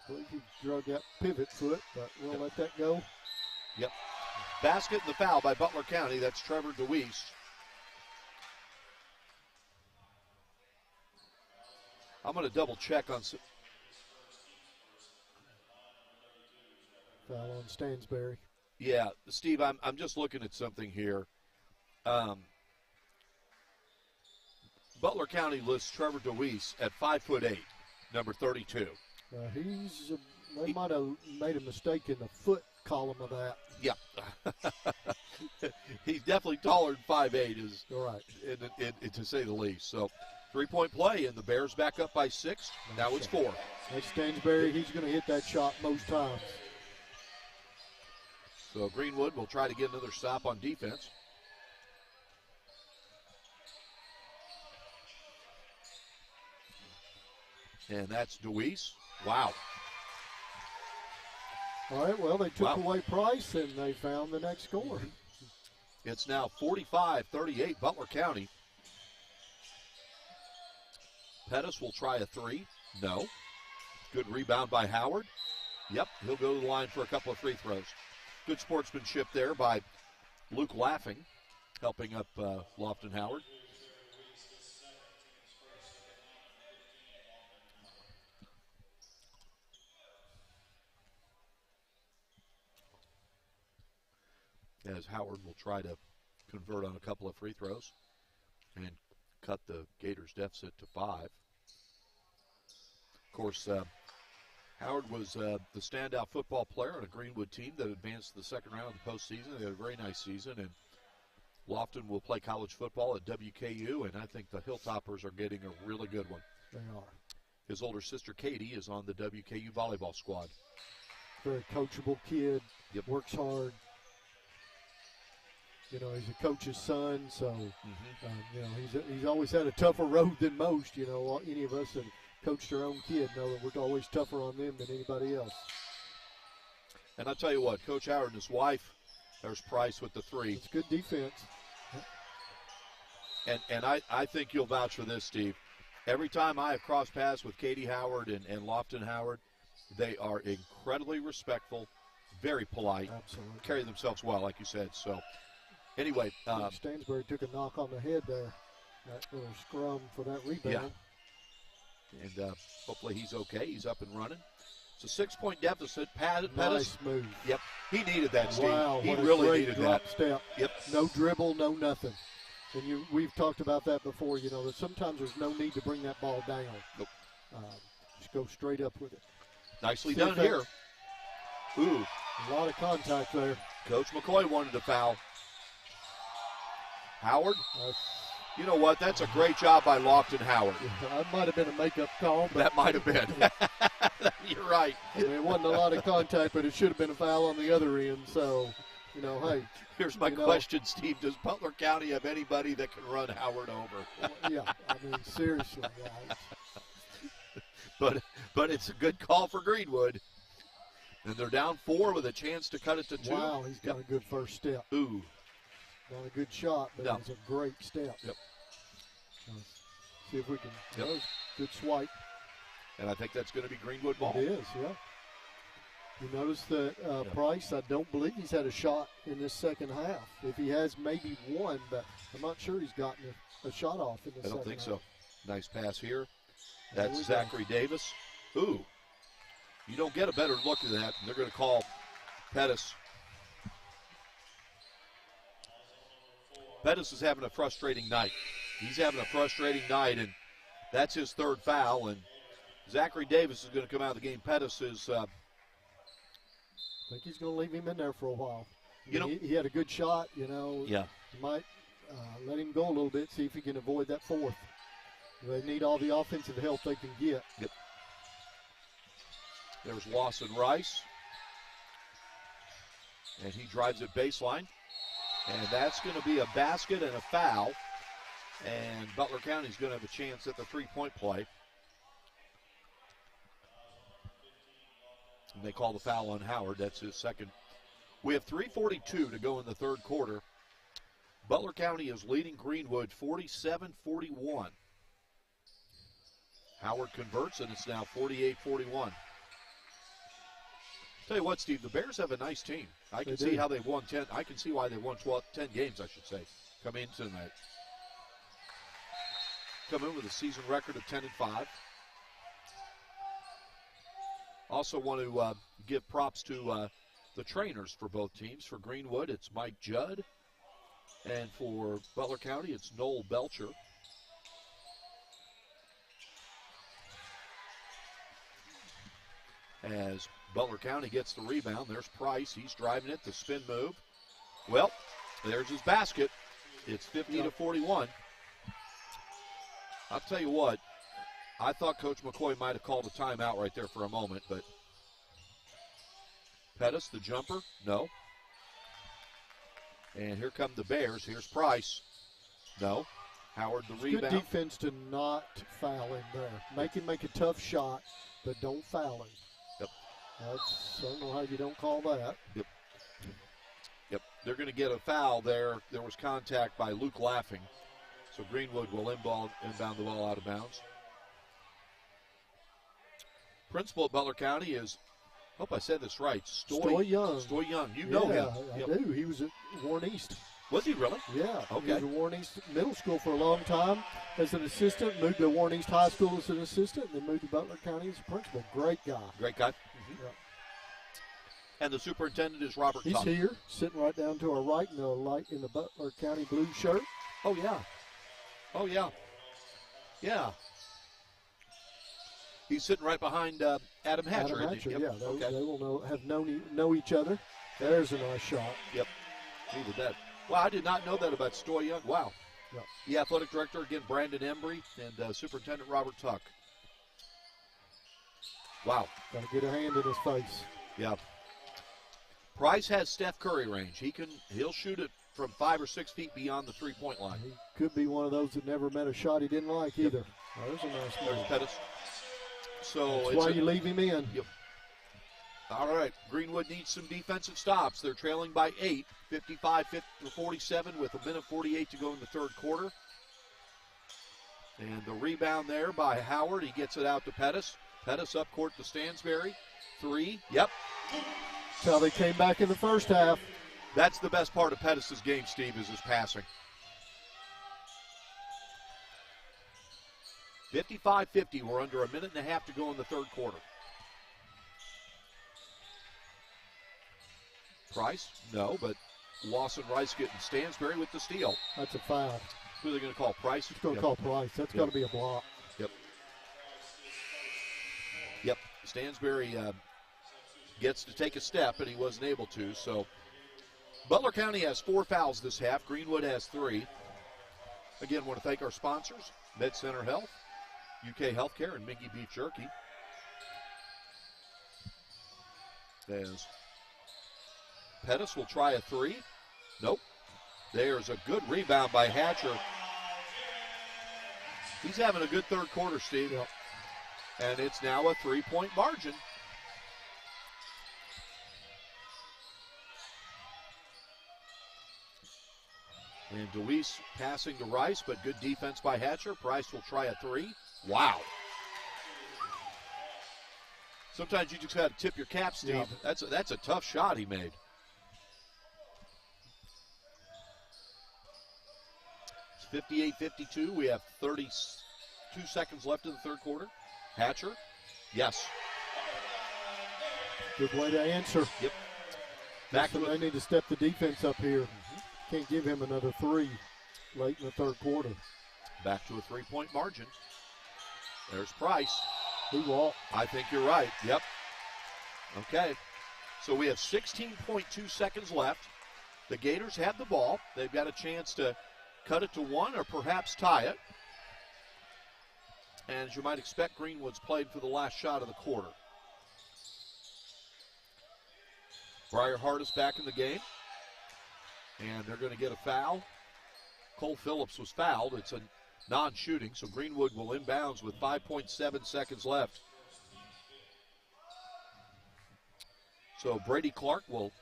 I believe he drug that pivot foot, but we'll let that go. Yep. Basket and the foul by Butler County. That's Trevor DeWeese. I'm going to double check on. Foul on Stansberry. Yeah, Steve, I'm just looking at something here. Butler County lists Trevor DeWeese at 5'8", number 32. They might have made a mistake in the foot column of that. Yeah. He's definitely taller than 5'8", is right, to say the least. So, 3-point play, and the Bears back up by 6. Now it's 4. That's Stansberry. He's going to hit that shot most times. So Greenwood will try to get another stop on defense. And that's DeWeese. Wow. All right, well, they took away Price, and they found the next score. It's now 45-38, Butler County. Pettis will try a 3. No. Good rebound by Howard. Yep, he'll go to the line for a couple of free throws. Good sportsmanship there by Luke Laughing, helping up Lofton Howard. As Howard will try to convert on a couple of free throws and cut the Gators' deficit to 5. Of course, Howard was the standout football player on a Greenwood team that advanced to the second round of the postseason. They had a very nice season, and Lofton will play college football at WKU, and I think the Hilltoppers are getting a really good one. They are. His older sister, Katie, is on the WKU volleyball squad. Very coachable kid. Yep. Works hard. You know, he's a coach's son, so, you know, he's always had a tougher road than most. You know, any of us that coached our own kid know that we're always tougher on them than anybody else. And I'll tell you what, Coach Howard and his wife, there's Price with the 3. It's good defense. And I think you'll vouch for this, Steve. Every time I have crossed paths with Katie Howard and Lofton Howard, they are incredibly respectful, very polite, absolutely, carry themselves well, like you said. So, anyway. Stansberry took a knock on the head there, that little scrum for that rebound. Yeah. And hopefully he's okay. He's up and running. It's a 6-point deficit. Pettis. Nice move. Yep. He needed that, Steve. Wow, he what really a great needed drop that. Step. Yep. No dribble, no nothing. And we've talked about that before, you know, that sometimes there's no need to bring that ball down. Nope. Just go straight up with it. Nicely done here. Ooh. A lot of contact there. Coach McCoy wanted to foul. Howard? You know what? That's a great job by Lofton Howard. That might have been a makeup call. But that might have been. You're right. I mean, it wasn't a lot of contact, but it should have been a foul on the other end. So, you know, hey. Here's my question, Steve. Does Butler County have anybody that can run Howard over? Yeah, I mean, seriously, guys. But it's a good call for Greenwood. And they're down 4 with a chance to cut it to 2. Wow, he's got a good first step. Ooh. Not a good shot, but it's a great step. Yep. See if we can. Good swipe. And I think that's going to be Greenwood ball. It is, yeah. You notice that Price, I don't believe he's had a shot in this second half. If he has, maybe one, but I'm not sure he's gotten a shot off in the second half. I don't think so. Nice pass here. That's Zachary Davis. Ooh. You don't get a better look at that. They're going to call Pettis. Pettis is having a frustrating night. He's having a frustrating night, and that's his 3rd foul. And Zachary Davis is going to come out of the game. Pettis is. I think he's going to leave him in there for a while. You know, he had a good shot. You know. Yeah. Might let him go a little bit. See if he can avoid that 4th. They need all the offensive help they can get. Yep. There's Lawson Rice. And he drives it baseline. And that's going to be a basket and a foul. And Butler County's going to have a chance at the 3-point play. And they call the foul on Howard. That's his second. We have 3:42 to go in the third quarter. Butler County is leading Greenwood 47-41. Howard converts, and it's now 48-41. Tell you what, Steve, the Bears have a nice team. I can see how they've won 10. I can see why they won 10 games, I should say, coming into tonight. Come in with a season record of 10-5. Also want to give props to the trainers for both teams. For Greenwood, it's Mike Judd. And for Butler County, it's Noel Belcher. As Butler County gets the rebound, there's Price. He's driving it, the spin move. Well, there's his basket. It's 50-41. I'll tell you what, I thought Coach McCoy might have called a timeout right there for a moment, but Pettis, the jumper, no. And here come the Bears. Here's Price. No. Howard, the rebound. Good defense to not foul him there. Make him make a tough shot, but don't foul him. Yep. I don't know how you don't call that. Yep. Yep. They're going to get a foul there. There was contact by Luke Laughing. So Greenwood will inbound the ball out of bounds. Principal at Butler County is, hope I said this right, Stoy Young. Stoy Young. You know him. I do. He was at Warren East. Was he really? Yeah. Okay. He was at Warren East Middle School for a long time as an assistant, moved to Warren East High School as an assistant, and then moved to Butler County as a principal. Great guy. Great guy. Mm-hmm. Yeah. And the superintendent is Robert He's Tuck. here, sitting right down to our right in the Butler County blue shirt. Oh, yeah. Oh, yeah. Yeah. He's sitting right behind Adam Hatcher. Adam Hatcher, yep. yeah. Okay. They will know each other. There's a nice shot. Yep. Needed that. Wow, I did not know that about Stoy Young. Wow. Yep. The athletic director, again, Brandon Embry, and Superintendent Robert Tuck. Wow. Got to get a hand in his face. Yeah. Price has Steph Curry range. He'll shoot it from 5 or 6 feet beyond the three-point line. He could be one of those that never met a shot he didn't like either. There's a nice There's move. Pettis. So That's why you leave him in. Yep. All right. Greenwood needs some defensive stops. They're trailing by 8, 55-47 with 1:48 to go in the third quarter. And the rebound there by Howard. He gets it out to Pettis. Pettis up court to Stansberry. 3. Yep. That's how they came back in the first half. That's the best part of Pettis' game, Steve, is his passing. 55-50. We're under 1.5 minutes to go in the third quarter. Price? No, but Lawson Rice getting Stansberry with the steal. That's a foul. Who are they going to call? Price? He's going to call Price. That's got to be a block. Yep. Yep. Stansberry gets to take a step, and he wasn't able to. So Butler County has 4 fouls this half. Greenwood has 3. Again, want to thank our sponsors, Med Center Health, UK Healthcare, and Minky Beef Jerky. As Pettis will try a 3. Nope. There's a good rebound by Hatcher. He's having a good third quarter, Steve. Yep. And it's now a 3-point margin. And DeWeese passing to Rice, but good defense by Hatcher. Price will try a 3. Wow. Sometimes you just got to tip your cap, Steve. Yeah. That's a tough shot he made. It's 58-52. We have 32 seconds left in the third quarter. Hatcher, yes. Good way to answer. Yep. Back to they need to step the defense up here. Can't give him another 3 late in the third quarter. Back to a 3-point margin. There's Price. He walked. I think you're right. Yep. Okay. So we have 16.2 seconds left. The Gators have the ball. They've got a chance to cut it to 1 or perhaps tie it. And as you might expect, Greenwood's played for the last shot of the quarter. Briar Hart is back in the game. And they're going to get a foul. Cole Phillips was fouled. It's a non-shooting, so Greenwood will inbounds with 5.7 seconds left. So Brady Clark will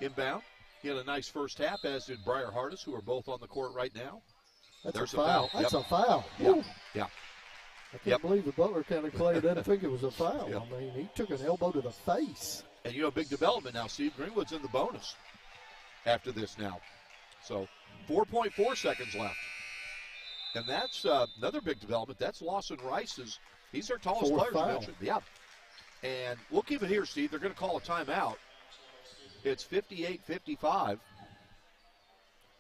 inbound. He had a nice first half, as did Briar Hardis, who are both on the court right now. There's a foul. That's Yep. a foul. Yeah. Yeah. I can't believe the Butler County player didn't think it was a foul. Yep. I mean, he took an elbow to the face. And, big development now, Steve. Greenwood's in the bonus after this now. So 4.4 seconds left. And that's another big development. That's Lawson Rice's. He's their tallest player, you mentioned. Yeah. And we'll keep it here, Steve. They're going to call a timeout. It's 58-55. I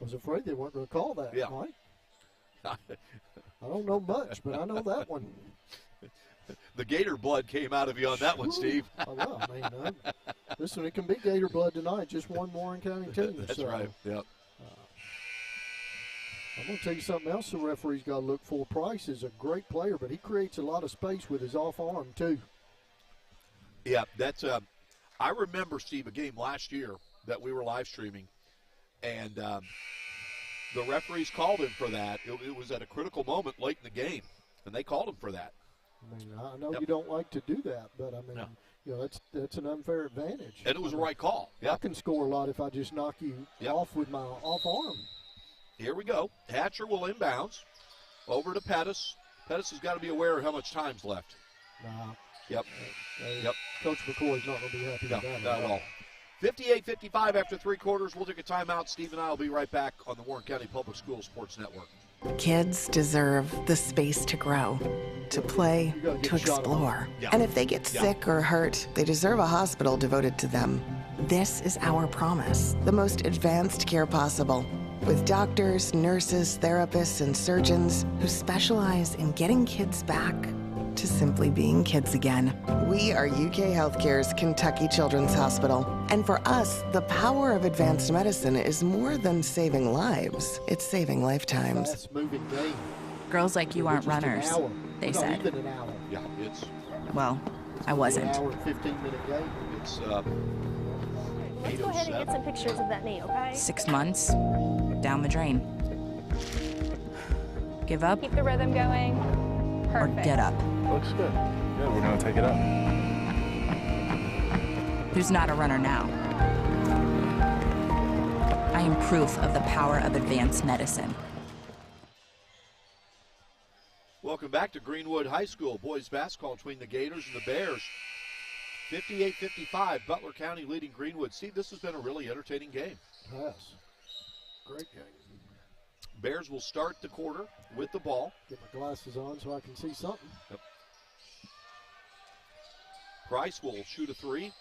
was afraid they weren't going to call that, yeah. Mike. I don't know much, but I know that one. The Gator blood came out of you on that one, Steve. Well, I mean, listen, it can be Gator blood tonight. Just one Warren County team. That's right. Yep. I'm going to tell you something else the referee's got to look for. Price is a great player, but he creates a lot of space with his off arm, too. Yeah, that's I remember, Steve, a game last year that we were live streaming, and the referees called him for that. It was at a critical moment late in the game, and they called him for that. I mean, I know you don't like to do that, but, I mean, that's an unfair advantage. And it was the right call. Yep. I can score a lot if I just knock you off with my off arm. Here we go. Hatcher will inbounds over to Pettis. Pettis has got to be aware of how much time's left. Nah. Yep. Coach McCoy's not going to be happy with that. Not at all. 58-55 after three quarters. We'll take a timeout. Steve and I will be right back on the Warren County Public Schools Sports Network. Kids deserve the space to grow, to play, to explore. Yeah. And if they get sick or hurt, they deserve a hospital devoted to them. This is our promise, the most advanced care possible, with doctors, nurses, therapists, and surgeons who specialize in getting kids back to simply being kids again. We are UK Healthcare's Kentucky Children's Hospital. And for us, the power of advanced medicine is more than saving lives. It's saving lifetimes. Fast-moving game. Girls like you aren't runners, they said. Not even an hour. Yeah, it's... Well, I wasn't. An hour and 15-minute game. It's, Let's go ahead and get some pictures of that knee, okay? 6 months, down the drain. Give up Keep the rhythm going. or Perfect. get up. Looks good. Good, we're gonna take it up. Who's not a runner now? I am proof of the power of advanced medicine. welcome back to Greenwood High School. Boys basketball between the Gators and the Bears. 58-55, Butler County leading Greenwood. Steve, this has been a really entertaining game. Yes. Great game. Bears will start the quarter with the ball. Get my glasses on so I can see something. Yep. Price will shoot a three.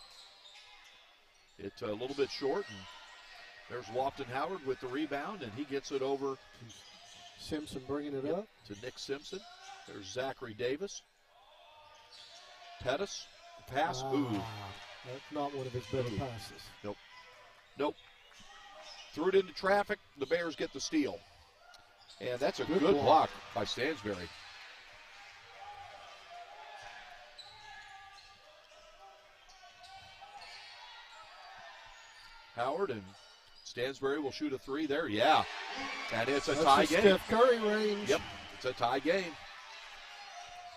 It's a little bit short, and there's Lofton Howard with the rebound, and he gets it over Simpson bringing it up to Nick Simpson. There's Zachary Davis. Pettis, pass. Ooh. That's not one of his better passes. Nope. Nope. Threw it into traffic. The Bears get the steal. And that's a good block by Stansberry. Howard and Stansberry will shoot a three there. Yeah. And it's a tie game. Steph Curry range. Yep. It's a tie game.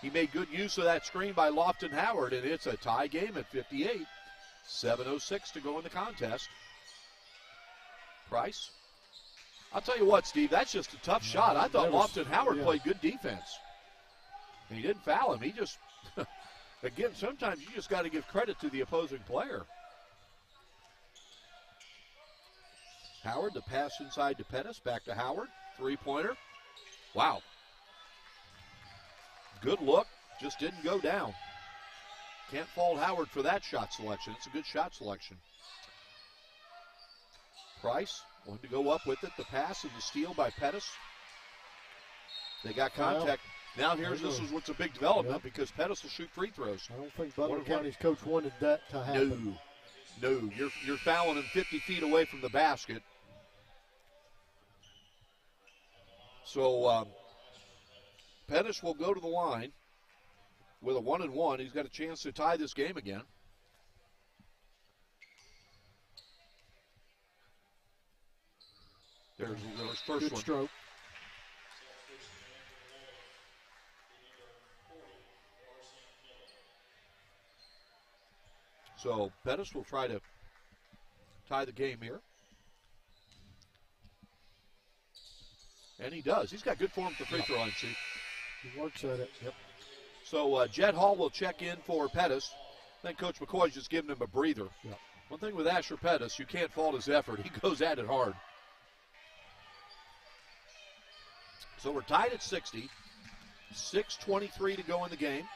He made good use of that screen by Lofton Howard, and it's a tie game at 58. 7:06 to go in the contest. Price. I'll tell you what, Steve, that's just a tough shot. I thought Lofton Howard played good defense. And he didn't foul him. He just, again, sometimes you just got to give credit to the opposing player. Howard, the pass inside to Pettis, back to Howard. Three-pointer. Wow. Good look, just didn't go down. Can't fault Howard for that shot selection. It's a good shot selection. Price wanted to go up with it. The pass and the steal by Pettis. They got contact. Now this is what's a big development because Pettis will shoot free throws. I don't think Butler County's coach wanted that to happen. No, you're fouling him 50 feet away from the basket. So Pettis will go to the line with a 1-and-1. He's got a chance to tie this game again. There's first Good one. Stroke. So Pettis will try to tie the game here. And he does. He's got good form at the free throw line, Steve. He works at it. Yep. So Jed Hall will check in for Pettis. I think Coach McCoy's just giving him a breather. Yep. One thing with Asher Pettis, you can't fault his effort. He goes at it hard. So we're tied at 60. 6:23 to go in the game.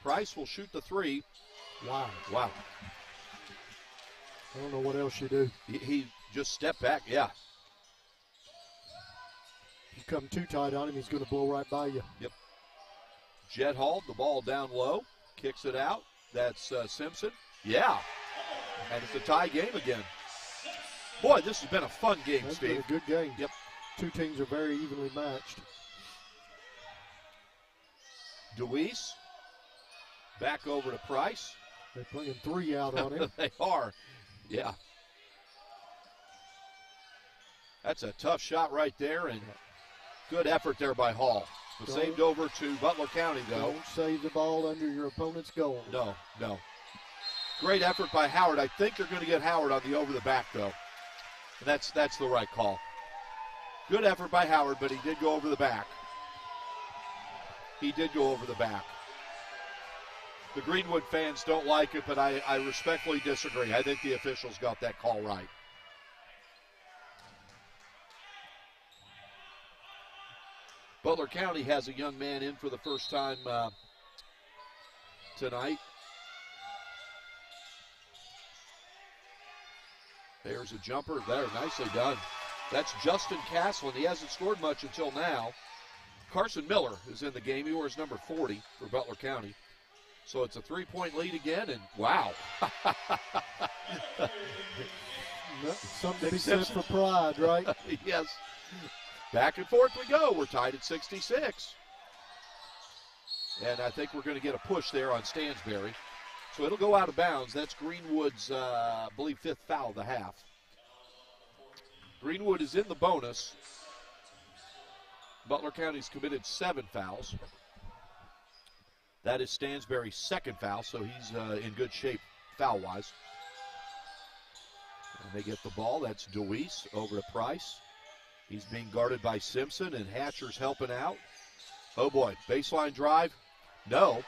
Price will shoot the three. Wow. Wow. I don't know what else you do. He just stepped back, yeah. You come too tight on him, he's going to blow right by you. Yep. Jed Hall, the ball down low, kicks it out. That's Simpson. Yeah. And it's a tie game again. Boy, this has been a fun game, That's Steve. been a good game. Yep. Two teams are very evenly matched. DeWeese back over to Price. They're playing three out on him. They are. Yeah. That's a tough shot right there, and good effort there by Hall. Saved over to Butler County, though. Don't save the ball under your opponent's goal. No, no. Great effort by Howard. I think they're going to get Howard on the over the back, though. And that's the right call. Good effort by Howard, but he did go over the back. He did go over the back. The Greenwood fans don't like it, but I respectfully disagree. I think the officials got that call right. Butler County has a young man in for the first time tonight. There's a jumper there, nicely done. That's Justin Castle, and he hasn't scored much until now. Carson Miller is in the game. He wears number 40 for Butler County. So it's a three-point lead again, and wow. Something to be said for pride, right? Yes. Back and forth we go. We're tied at 66. And I think we're going to get a push there on Stansberry. So it'll go out of bounds. That's Greenwood's, I believe, fifth foul of the half. Greenwood is in the bonus. Butler County's committed 7 fouls. That is Stansberry's second foul, so he's in good shape foul-wise. And they get the ball. That's DeWeese over to Price. He's being guarded by Simpson, and Hatcher's helping out. Oh, boy. Baseline drive. No.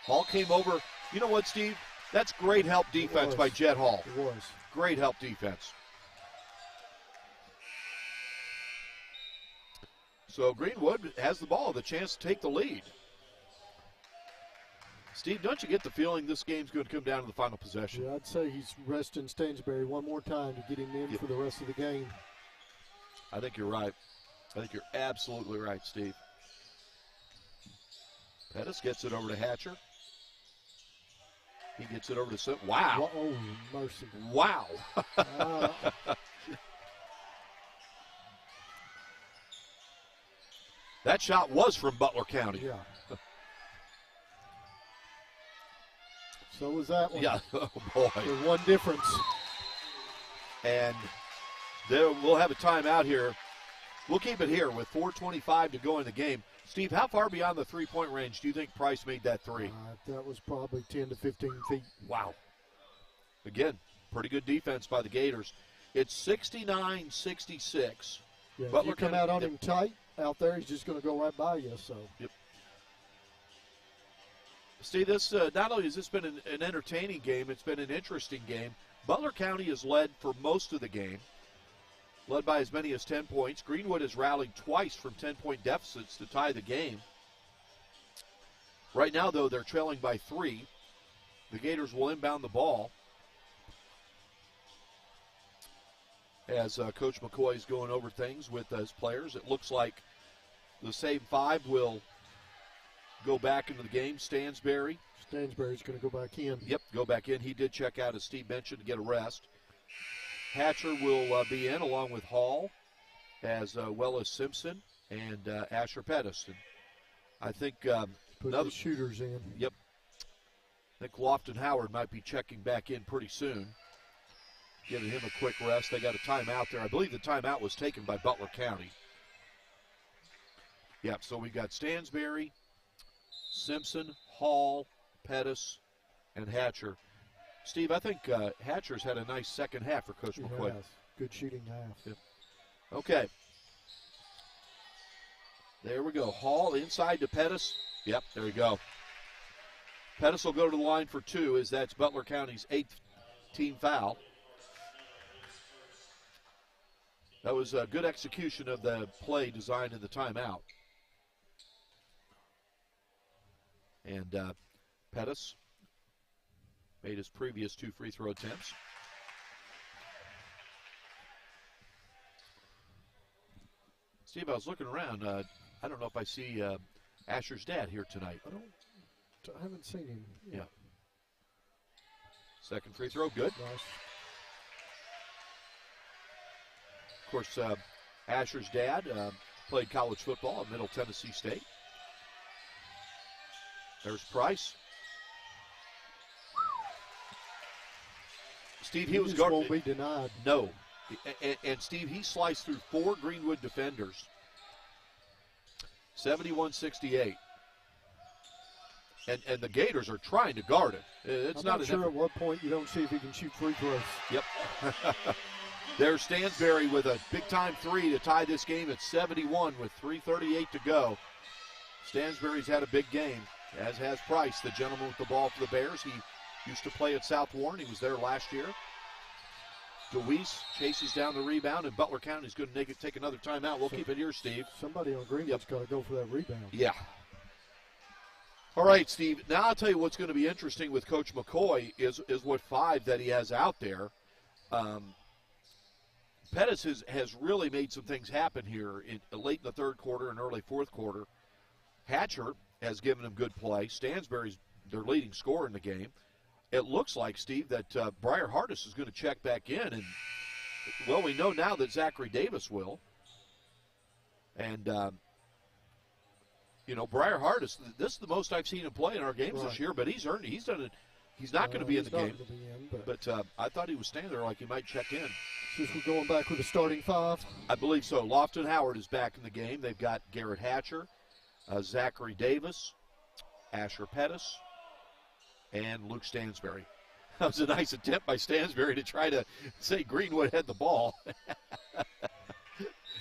Hall came over. You know what, Steve? That's great help defense by Jed Hall. It was. Great help defense. So Greenwood has the ball, the chance to take the lead. Steve, don't you get the feeling this game's going to come down to the final possession? Yeah, I'd say he's resting Stansberry one more time to get him in for the rest of the game. I think you're right. I think you're absolutely right, Steve. Pettis gets it over to Hatcher. He gets it over to Simpson. Wow. Oh, mercy. Wow. That shot was from Butler County. Yeah. So was that one. Yeah, oh boy. There's one difference. And we'll have a timeout here. We'll keep it here with 4:25 to go in the game. Steve, how far beyond the three-point range do you think Price made that three? That was probably 10 to 15 feet. Wow. Again, pretty good defense by the Gators. It's 69-66. Yeah, Butler if you come out on him tight out there, he's just going to go right by you. So. Yep. Steve, this not only has this been an entertaining game, it's been an interesting game. Butler County has led for most of the game, led by as many as 10 points. Greenwood has rallied twice from 10-point deficits to tie the game. Right now, though, they're trailing by 3. The Gators will inbound the ball as Coach McCoy is going over things with his players. It looks like the same 5 will go back into the game. Stansberry's going to go back in. Yep, go back in. He did check out, as Steve mentioned, to get a rest. Hatcher will be in along with Hall, as well as Simpson and Asher Pettis. And I think put the shooters in. Yep. I think Lofton Howard might be checking back in pretty soon, giving him a quick rest. They got a timeout there. I believe the timeout was taken by Butler County. Yep, so we got Stansberry, Simpson, Hall, Pettis, and Hatcher. Steve, I think Hatcher's had a nice second half for Coach McCoy. Yes. Good shooting half. Yep. Okay. There we go. Hall inside to Pettis. Yep, there we go. Pettis will go to the line for 2 as that's Butler County's 8th team foul. That was a good execution of the play designed in the timeout. And Pettis made his previous 2 free throw attempts. Steve, I was looking around. I don't know if I see Asher's dad here tonight. I haven't seen him. Yeah. Second free throw, good. Nice. Of course, Asher's dad played college football at Middle Tennessee State. There's Price. Steve, he was guarding. Won't be denied. No. And Steve, he sliced through 4 Greenwood defenders. 71-68. And the Gators are trying to guard it. It's I'm not sure at what point you don't see if he can shoot free throws. Yep. There's Stansberry with a big-time 3 to tie this game at 71 with 3:38 to go. Stansberry's had a big game, as has Price, the gentleman with the ball for the Bears. He used to play at South Warren. He was there last year. DeWeese chases down the rebound, and Butler County's going to take another timeout. We'll keep it here, Steve. Somebody on Greenwood's got to go for that rebound. Yeah. All right, Steve. Now I'll tell you what's going to be interesting with Coach McCoy is what 5 that he has out there. Pettis has really made some things happen here late in the third quarter and early fourth quarter. Hatcher has given him good play. Stansberry's their leading scorer in the game. It looks like, Steve, that Briar Hardis is going to check back in. And, well, we know now that Zachary Davis will. And, Briar Hardis, this is the most I've seen him play in our games this year, but he's earned it. He's done it. He's not going to be in the game. But I thought he was standing there like he might check in. Since we're going back with the starting 5? I believe so. Lofton Howard is back in the game. They've got Garrett Hatcher, Zachary Davis, Asher Pettis, and Luke Stansberry. That was a nice attempt by Stansberry to try to say Greenwood had the ball.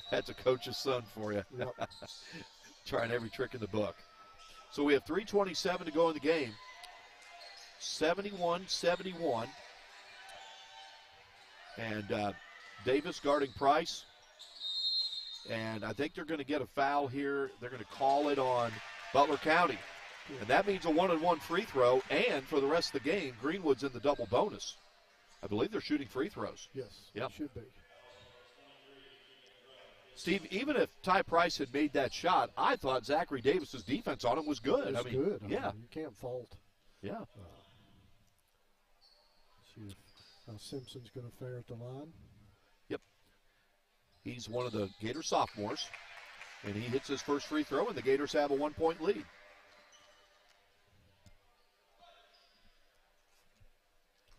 That's a coach's son for you. Yep. Trying every trick in the book. So we have 3:27 to go in the game. 71-71. And Davis guarding Price. And I think they're going to get a foul here. They're going to call it on Butler County. And that means a 1-and-1 free throw. And for the rest of the game, Greenwood's in the double bonus. I believe they're shooting free throws. Yes, yep. Should be. Steve, even if Ty Price had made that shot, I thought Zachary Davis's defense on him was good. It was good. Yeah. You can't fault. Yeah. See how Simpson's going to fare at the line. Yep. He's one of the Gator sophomores, and he hits his first free throw, and the Gators have a 1-point lead.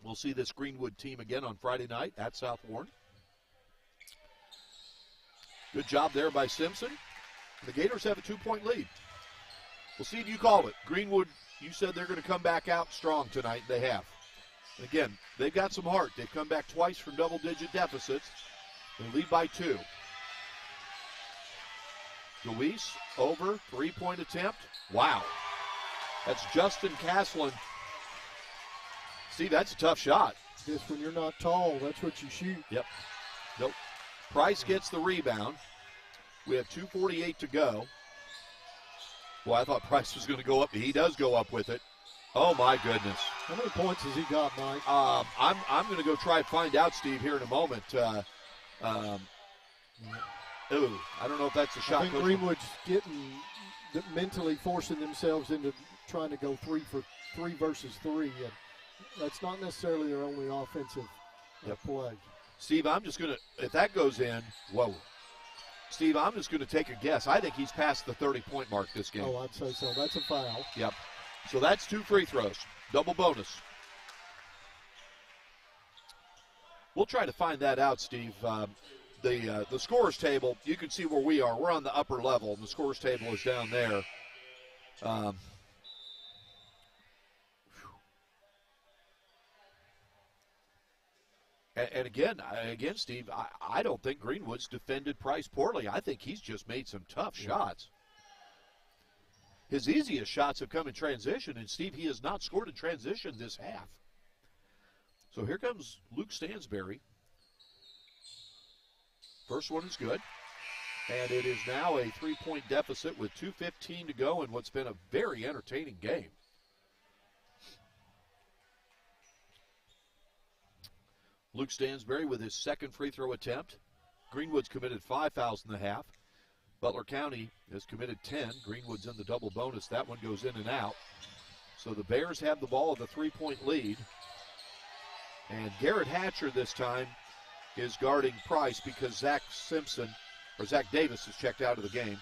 We'll see this Greenwood team again on Friday night at South Warren. Good job there by Simpson. The Gators have a 2-point lead. We'll see if you called it. Greenwood, you said they're going to come back out strong tonight. They have. And again, they've got some heart. They've come back twice from double-digit deficits. They lead by 2. Luis over, 3-point attempt. Wow. That's Justin Caslin. Steve, that's a tough shot. Yes, when you're not tall, that's what you shoot. Yep. Nope. Price gets the rebound. We have 2:48 to go. Well, I thought Price was going to go up. He does go up with it. Oh, my goodness. How many points has he got, Mike? I'm going to go try to find out, Steve, here in a moment. I don't know if that's a shot. I think Greenwood's mentally forcing themselves into trying to go 3 versus 3. And that's not necessarily their only offensive play. Steve, I'm just going to, if that goes in, whoa. Steve, I'm just going to take a guess. I think he's past the 30-point mark this game. Oh, I'd say so. That's a foul. Yep. So that's 2 free throws. Double bonus. We'll try to find that out, Steve. The scorers table, you can see where we are. We're on the upper level, and the scorers table is down there. And again, Steve, I don't think Greenwood's defended Price poorly. I think he's just made some tough shots. His easiest shots have come in transition, and Steve, he has not scored in transition this half. So here comes Luke Stansberry. First one is good. And it is now a 3-point deficit with 2:15 to go in what's been a very entertaining game. Luke Stansberry with his second free throw attempt. Greenwood's committed 5 fouls in the half. Butler County has committed 10. Greenwood's in the double bonus. That one goes in and out. So the Bears have the ball with a 3-point lead. And Garrett Hatcher this time is guarding Price because Zach Davis has checked out of the game.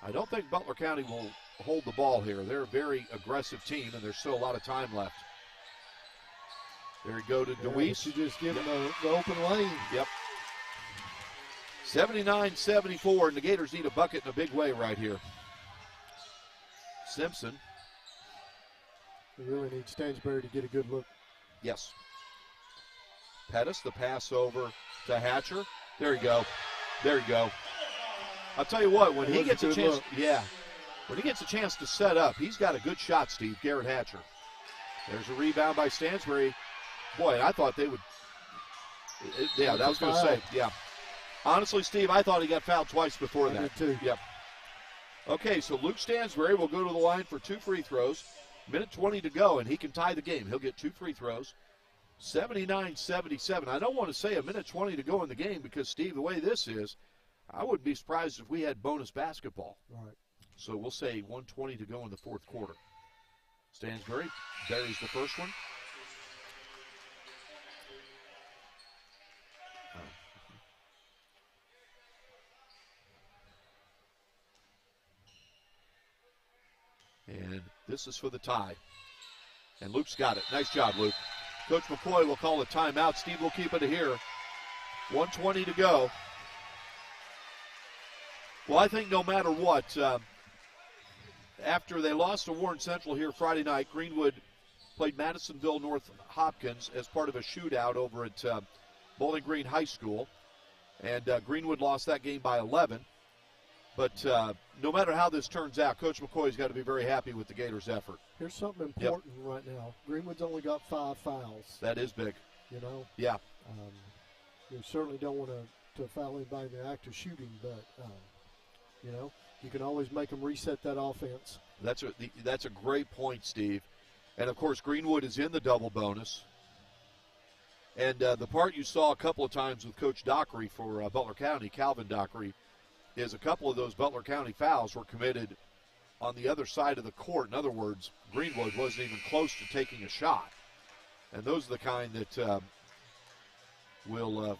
I don't think Butler County will hold the ball here. They're a very aggressive team, and there's still a lot of time left. There we go to DeWeese. You just give him the open lane. Yep. 79-74, and the Gators need a bucket in a big way right here. Simpson. They really need Stansberry to get a good look. Yes. Pettis, the pass over to Hatcher. There you go. There you go. I'll tell you what, when he gets a chance, when he gets a chance to set up, he's got a good shot, Steve, Garrett Hatcher. There's a rebound by Stansberry. Boy, I thought they would. Yeah, that was going to say, yeah. Honestly, Steve, I thought he got fouled twice before that. I did too. Yep. Okay, so Luke Stansberry will go to the line for 2 free throws. Minute 20 to go, and he can tie the game. He'll get 2 free throws. 79-77. I don't want to say a minute 20 to go in the game because, Steve, the way this is, I wouldn't be surprised if we had bonus basketball. Right. So we'll say 1:20 to go in the fourth quarter. Stansberry buries the first one. And this is for the tie. And Luke's got it. Nice job, Luke. Coach McCoy will call a timeout. Steve will keep it here. 1:20 to go. Well, I think no matter what, after they lost to Warren Central here Friday night, Greenwood played Madisonville North Hopkins as part of a shootout over at Bowling Green High School. And Greenwood lost that game by 11. But no matter how this turns out, Coach McCoy's got to be very happy with the Gators' effort. Here's something important right now. Greenwood's only got 5 fouls. That is big. You know? Yeah. You certainly don't want to foul anybody in the act of shooting, but, you know, you can always make them reset that offense. That's a great point, Steve. And, of course, Greenwood is in the double bonus. And the part you saw a couple of times with Coach Dockery for Butler County, Calvin Dockery, is a couple of those Butler County fouls were committed on the other side of the court. In other words, Greenwood wasn't even close to taking a shot. And those are the kind that will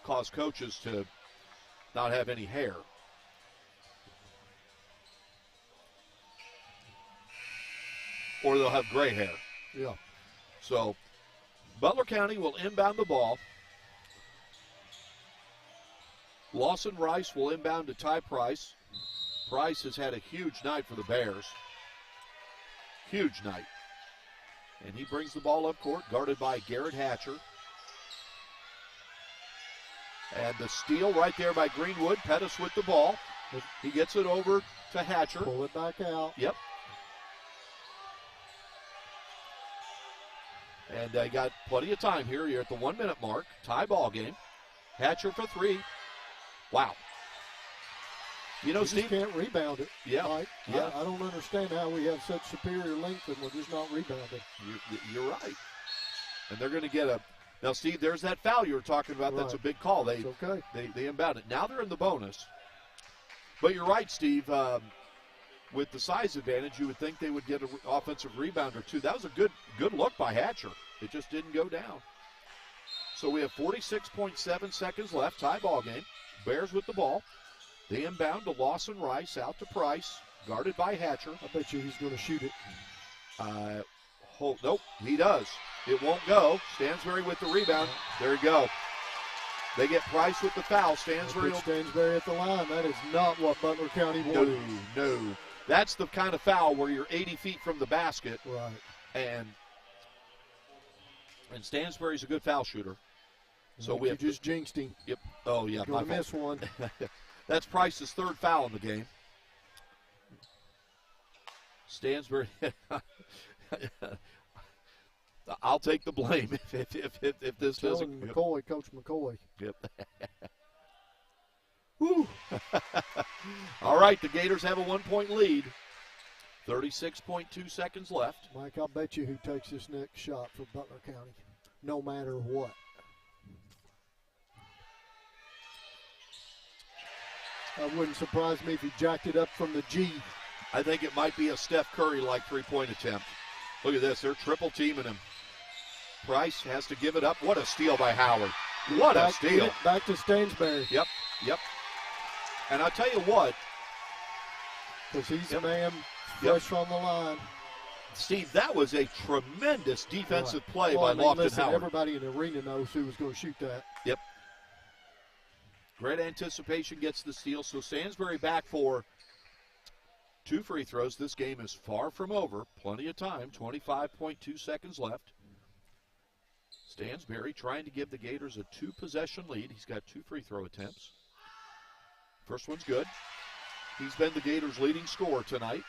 cause coaches to not have any hair. Or they'll have gray hair. Yeah. So Butler County will inbound the ball. Lawson Rice will inbound to Ty Price. Price has had a huge night for the Bears. Huge night. And he brings the ball up court, guarded by Garrett Hatcher. And the steal right there by Greenwood. Pettis with the ball. He gets it over to Hatcher. Pull it back out. Yep. And they got plenty of time here. You're at the 1-minute mark. Tie ball game. Hatcher for 3. Wow. You know, Steve can't rebound it. Yeah. Right? Yeah. I don't understand how we have such superior length and we're just not rebounding. You're right. And they're going to get a. Now, Steve, there's that foul you were talking about. Right. That's a big call. They inbound it. Now they're in the bonus. But you're right, Steve. With the size advantage, you would think they would get an offensive rebound or two. That was a good look by Hatcher. It just didn't go down. So we have 46.7 seconds left. Tie ball game. Bears with the ball. They inbound to Lawson Rice, out to Price, guarded by Hatcher. I bet you he's going to shoot it. Nope, he does. It won't go. Stansberry with the rebound. There you go. They get Price with the foul. Stansberry at the line. That is not what Butler County wanted. No. That's the kind of foul where you're 80 feet from the basket. Right. And And Stansbury's a good foul shooter. So we have just jinxed him. Yep. Oh, yeah. Going to miss one. That's Price's third foul in the game. Stansbury. I'll take the blame if this doesn't. McCoy, Coach McCoy. Yep. Woo. All right, the Gators have a 1-point lead. 36.2 seconds left. Mike, I'll bet you who takes this next shot for Butler County, no matter what. Wouldn't surprise me if he jacked it up from the G. I think it might be a Steph Curry-like three-point attempt. Look at this. They're triple teaming him. Price has to give it up. What a steal by Howard. What a steal. Back to Stansbury. Yep. And I'll tell you what. Because he's a man fresh on the line. Steve, that was a tremendous defensive play by Lofton Howard. Everybody in the arena knows who was going to shoot that. Yep. Great anticipation gets the steal. So Stansbury back for 2 free throws. This game is far from over. Plenty of time. 25.2 seconds left. Stansbury trying to give the Gators a 2-possession lead. He's got 2 free throw attempts. First one's good. He's been the Gators' leading scorer tonight.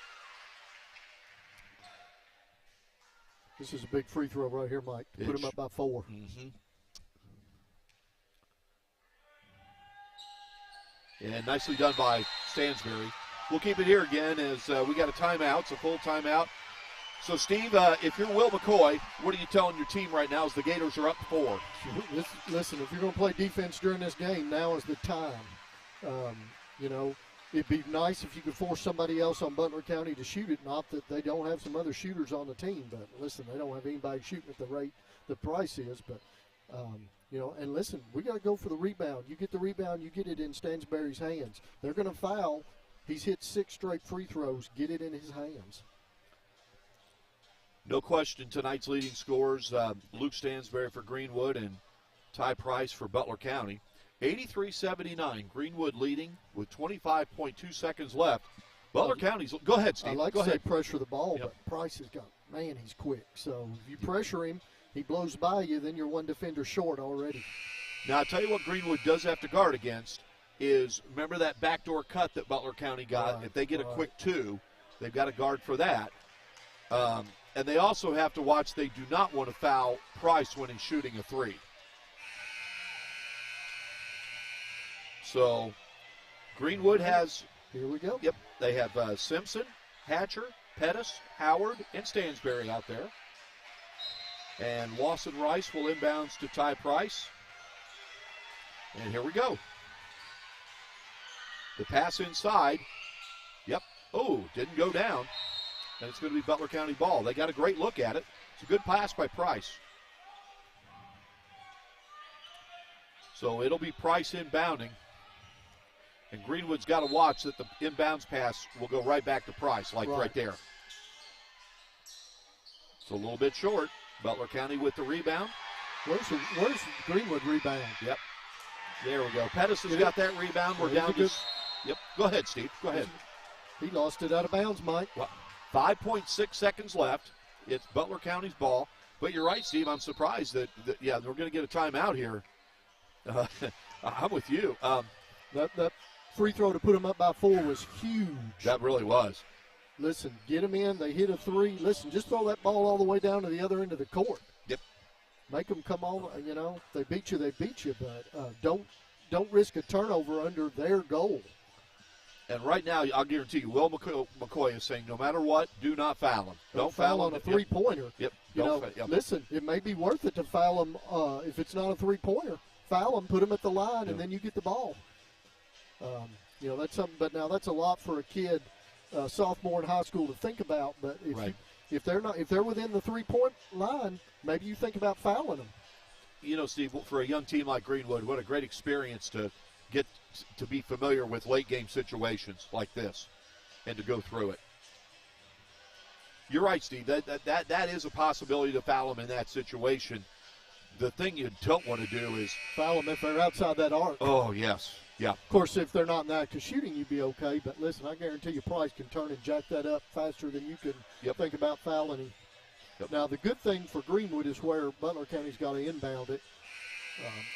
This is a big free throw right here, Mike. To put him up by 4. Mm-hmm. And nicely done by Stansbury. We'll keep it here again as we got a timeout. It's a full timeout. So, Steve, if you're Will McCoy, what are you telling your team right now as the Gators are up 4? Listen, if you're going to play defense during this game, now is the time. It'd be nice if you could force somebody else on Butler County to shoot it. Not that they don't have some other shooters on the team, but listen, they don't have anybody shooting at the rate the Price is. But, and listen, we got to go for the rebound. You get the rebound, you get it in Stansbury's hands. They're going to foul. He's hit 6 straight free throws. Get it in his hands. No question, tonight's leading scorers, Luke Stansbury for Greenwood and Ty Price for Butler County. 83-79, Greenwood leading with 25.2 seconds left. Butler County's, go ahead, Steve. I like to say pressure the ball, Yep. but Price has got, man, he's quick. So if you pressure him, he blows by you, then you're one defender short already. Now, I'll tell you what Greenwood does have to guard against is, remember that backdoor cut that Butler County got? Right, if they get a quick 2, they've got to guard for that. And they also have to watch they do not want to foul Price when he's shooting a 3. So Greenwood has, here we go. Yep, they have Simpson, Hatcher, Pettis, Howard, and Stansbury out there. And Lawson Rice will inbounds to Ty Price. And here we go. The pass inside. Yep. Oh, didn't go down. And it's going to be Butler County ball. They got a great look at it. It's a good pass by Price. So it'll be Price inbounding. And Greenwood's got to watch that the inbounds pass will go right back to Price, like right there. It's a little bit short. Butler County with the rebound. Where's Greenwood rebound? Yep. There we go. Pettis has got that rebound. We're down to. Yep. Go ahead, Steve. Go ahead. He lost it out of bounds, Mike. 5.6 seconds left. It's Butler County's ball. But you're right, Steve. I'm surprised that we're going to get a timeout here. I'm with you. That free throw to put him up by 4 was huge. That really was. Listen, get him in. They hit a 3. Listen, just throw that ball all the way down to the other end of the court. Yep. Make them come on. They beat you, they beat you. But don't risk a turnover under their goal. And right now, I'll guarantee you, Will McCoy is saying, no matter what, do not foul him. Don't foul on a three-pointer. Yep. Listen, it may be worth it to foul him if it's not a three-pointer. Foul him, put him at the line, and then you get the ball. That's something. But now that's a lot for a kid, sophomore in high school, to think about. But if they're within the 3-point line, maybe you think about fouling them. Steve, for a young team like Greenwood, what a great experience to get to be familiar with late game situations like this and to go through it. You're right, Steve. That is a possibility to foul them in that situation. The thing you don't want to do is foul them if they're outside that arc. Oh, yes. Yeah. Of course, if they're not in the act of shooting, you'd be okay. But listen, I guarantee you Price can turn and jack that up faster than you can think about fouling him. Yep. Now, the good thing for Greenwood is where Butler County's got to inbound it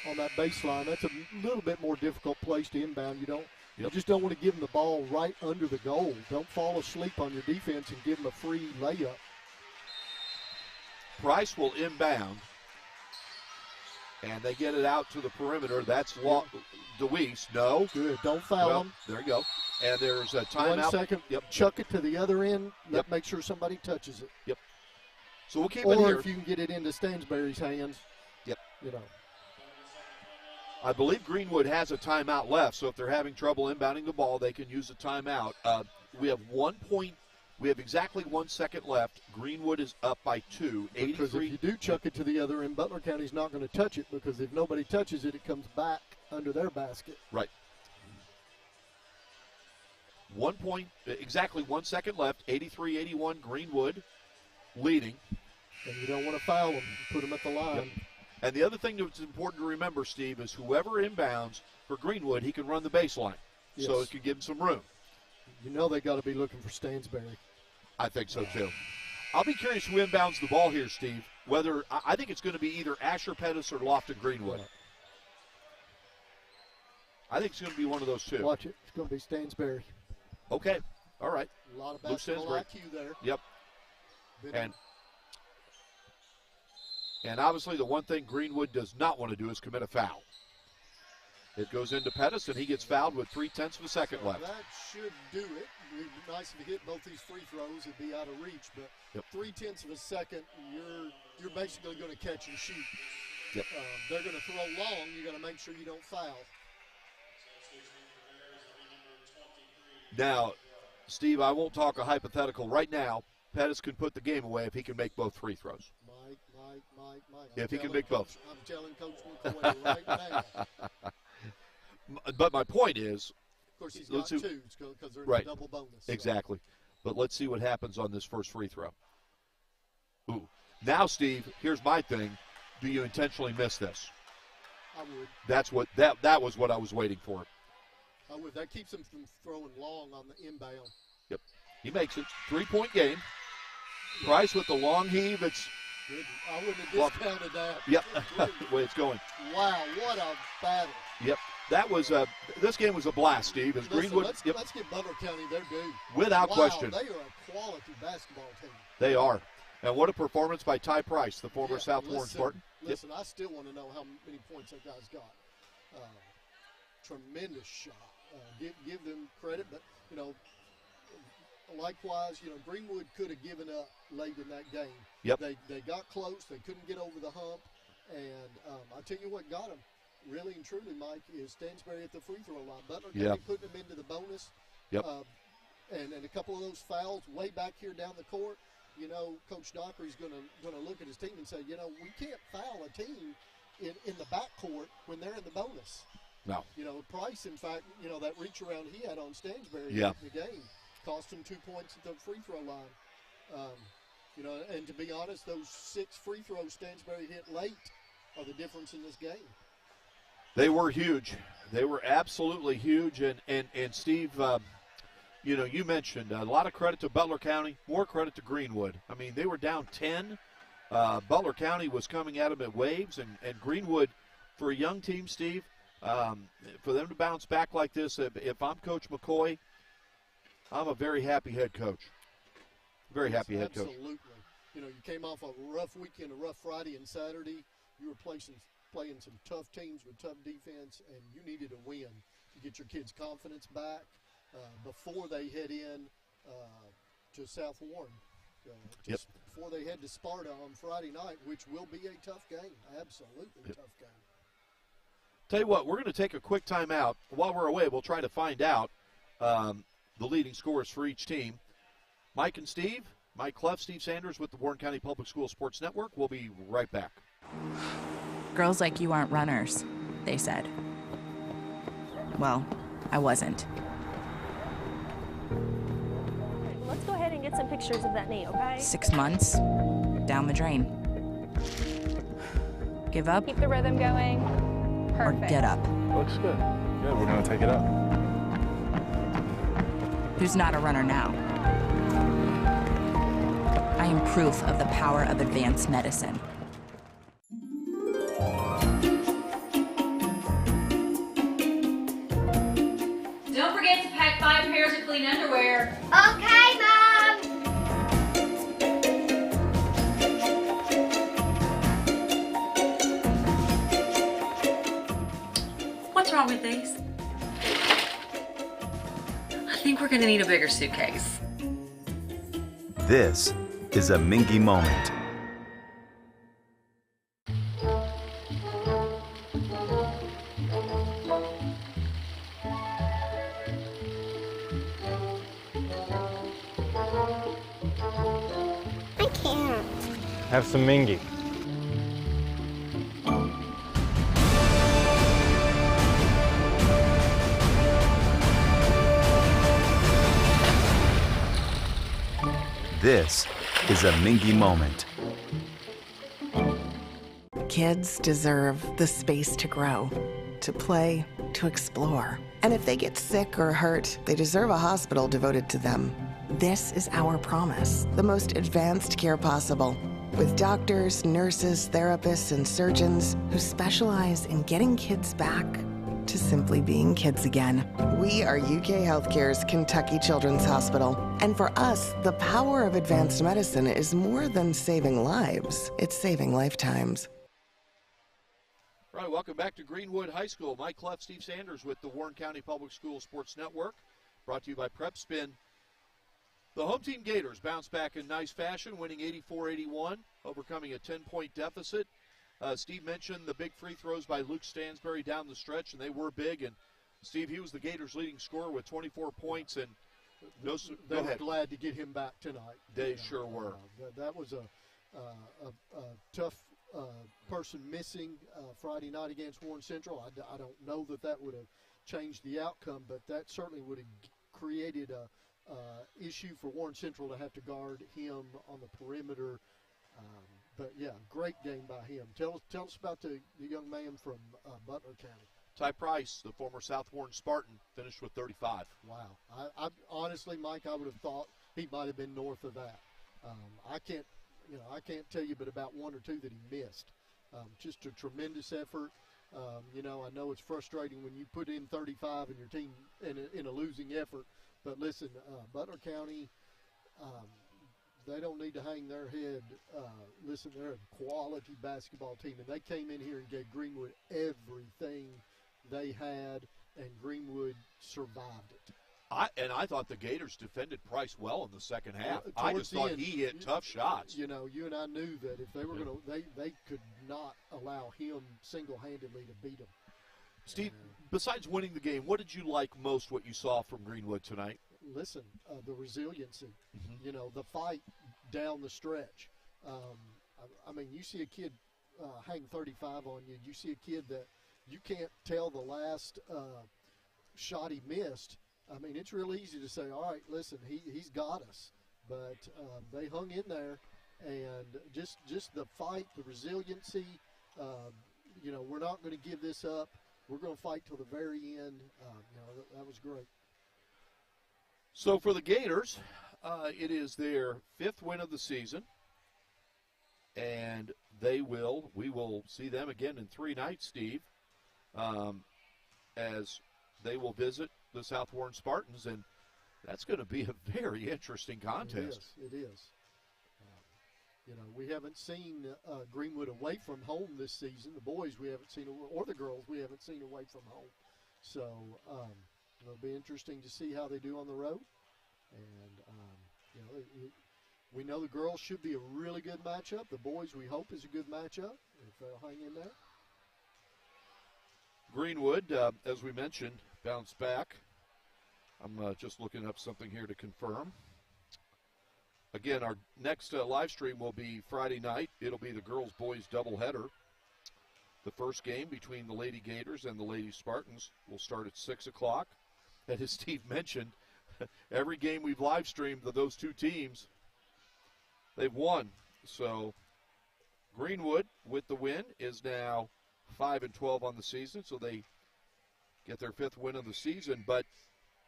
on that baseline. That's a little bit more difficult place to inbound. You just don't want to give them the ball right under the goal. Don't fall asleep on your defense and give them a free layup. Price will inbound, and they get it out to the perimeter. That's DeWeese. No. Good. Don't foul them. There you go. And there's a timeout. 1 second. Yep. Chuck it to the other end. Make sure somebody touches it. Yep. So we'll keep it here. Or if you can get it into Stansberry's hands. Yep. I believe Greenwood has a timeout left, so if they're having trouble inbounding the ball, they can use a timeout. We have 1 point. We have exactly 1 second left. Greenwood is up by 2. Because if you do chuck it to the other end, Butler County's not going to touch it, because if nobody touches it, it comes back under their basket. Right. 1 point, exactly 1 second left. 83-81, Greenwood leading. And you don't want to foul them. Put them at the line. Yep. And the other thing that's important to remember, Steve, is whoever inbounds for Greenwood, he can run the baseline. Yes. So it can give him some room. They got to be looking for Stansberry. I think so, too. I'll be curious who inbounds the ball here, Steve. I think it's going to be either Asher Pettis or Lofton Greenwood. I think it's going to be one of those two. Watch it. It's going to be Stansberry. Okay. All right. A lot of basketball IQ there. Yep. And obviously the one thing Greenwood does not want to do is commit a foul. It goes into Pettis, and he gets fouled with 0.3 of a second left. That should do it. It'd be nice if you hit both these free throws. It'd be out of reach, but 0.3 of a second, you're basically going to catch and shoot. Yep. They're going to throw long. You got to make sure you don't foul. Now, Steve, I won't talk a hypothetical right now. Pettis can put the game away if he can make both free throws. Mike. If he can make both. I'm telling Coach McCoy right now. But my point is, of course, he's got two because they're in a double bonus. So. Exactly. But let's see what happens on this first free throw. Ooh. Now, Steve, here's my thing. Do you intentionally miss this? I would. That's what that was what I was waiting for. I would. That keeps him from throwing long on the inbound. Yep. He makes it. 3-point game. Price with the long heave. It's. Good. I wouldn't have discounted that. Yep. The way it's going. Wow, what a battle. Yep. That was this game was a blast, Steve. As Greenwood. Let's give Butler County their due. Without question. They are a quality basketball team. They are. And what a performance by Ty Price, the former South Warren Spartan. Listen, I still want to know how many points that guy's got. Tremendous shot. Give them credit, but likewise, Greenwood could have given up late in that game. Yep. They got close. They couldn't get over the hump. And I tell you what got them, really and truly, Mike, is Stansberry at the free throw line. Butler County putting them into the bonus. Yep. And a couple of those fouls way back here down the court. Coach Dockery's going to look at his team and say, we can't foul a team in the backcourt when they're in the bonus. No. Price, in fact, that reach around he had on Stansberry in the game cost him 2 points at the free throw line. And to be honest, those 6 free throws Stansberry hit late are the difference in this game. They were huge. They were absolutely huge. And Steve, you mentioned a lot of credit to Butler County, more credit to Greenwood. I mean, they were down 10. Butler County was coming at them at waves, and Greenwood, for a young team, Steve, for them to bounce back like this, if I'm Coach McCoy, I'm a very happy head coach. Very happy head coach. Absolutely. You came off a rough weekend, a rough Friday and Saturday. You were playing some tough teams with tough defense, and you needed a win to get your kids' confidence back before they head in to South Warren. Before they head to Sparta on Friday night, which will be a tough game. Absolutely tough game. Tell you what, we're going to take a quick timeout. While we're away, we'll try to find out the leading scores for each team. Mike and Steve, Mike Cleff, Steve Sanders with the Warren County Public School Sports Network. We'll be right back. Girls like you aren't runners, they said. Well, I wasn't. Let's go ahead and get some pictures of that knee, okay? 6 months, down the drain. Give up. Keep the rhythm going. Perfect. Or get up. Looks good. Good, we're going to take it up. Who's not a runner now? I am proof of the power of advanced medicine. Don't forget to pack 5 pairs of clean underwear. Okay, Mom. What's wrong with these? I think we're gonna need a bigger suitcase. This is a Mingy moment. I can't. Have some Mingy. This is a Mingy moment. Kids deserve the space to grow, to play, to explore. And if they get sick or hurt, they deserve a hospital devoted to them. This is our promise, the most advanced care possible, with doctors, nurses, therapists, and surgeons who specialize in getting kids back to simply being kids again. We are UK Healthcare's Kentucky Children's Hospital. And for us, the power of advanced medicine is more than saving lives, it's saving lifetimes. All right, welcome back to Greenwood High School. Mike Cleff, Steve Sanders with the Warren County Public Schools Sports Network, brought to you by Prep Spin. The home team Gators bounced back in nice fashion, winning 84-81, overcoming a 10-point deficit. Steve mentioned the big free throws by Luke Stansberry down the stretch, and they were big. And Steve, he was the Gators' leading scorer with 24 points. And they were glad to get him back tonight. They sure were. That was a tough person missing Friday night against Warren Central. I don't know that would have changed the outcome, but that certainly would have created a issue for Warren Central to have to guard him on the perimeter. But yeah, great game by him. Tell us about the young man from Butler County. Ty Price, the former South Warren Spartan, finished with 35. Wow. I honestly, Mike, I would have thought he might have been north of that. I can't tell you but about one or two that he missed. Just a tremendous effort. I know it's frustrating when you put in 35 and your team in a losing effort. But listen, Butler County, they don't need to hang their head. Listen, they're a quality basketball team, and they came in here and gave Greenwood everything they had, and Greenwood survived it. I thought the Gators defended Price well in the second half. I just thought he hit tough shots. You and I knew that if they were going to, they could not allow him single-handedly to beat them. Steve, besides winning the game, what did you like most what you saw from Greenwood tonight? Listen, the resiliency, the fight down the stretch. I mean, you see a kid hang 35 on you. You see a kid that you can't tell the last shot he missed. I mean, it's real easy to say, all right, listen, he's got us. But they hung in there, and just the fight, the resiliency, we're not going to give this up. We're going to fight till the very end. That was great. So for the Gators, it is their 5th win of the season, and we will see them again in 3 nights, Steve, as they will visit the South Warren Spartans, and that's going to be a very interesting contest. It is. We haven't seen Greenwood away from home this season. The boys we haven't seen, or the girls we haven't seen away from home. So it'll be interesting to see how they do on the road. And, we know the girls should be a really good matchup. The boys, we hope, is a good matchup if they'll hang in there. Greenwood, as we mentioned, bounced back. I'm just looking up something here to confirm. Again, our next live stream will be Friday night. It'll be the girls-boys doubleheader. The first game between the Lady Gators and the Lady Spartans will start at 6 o'clock. And as Steve mentioned, every game we've live streamed of those two teams, they've won. So Greenwood, with the win, is now 5-12 on the season. So they get their 5th win of the season. But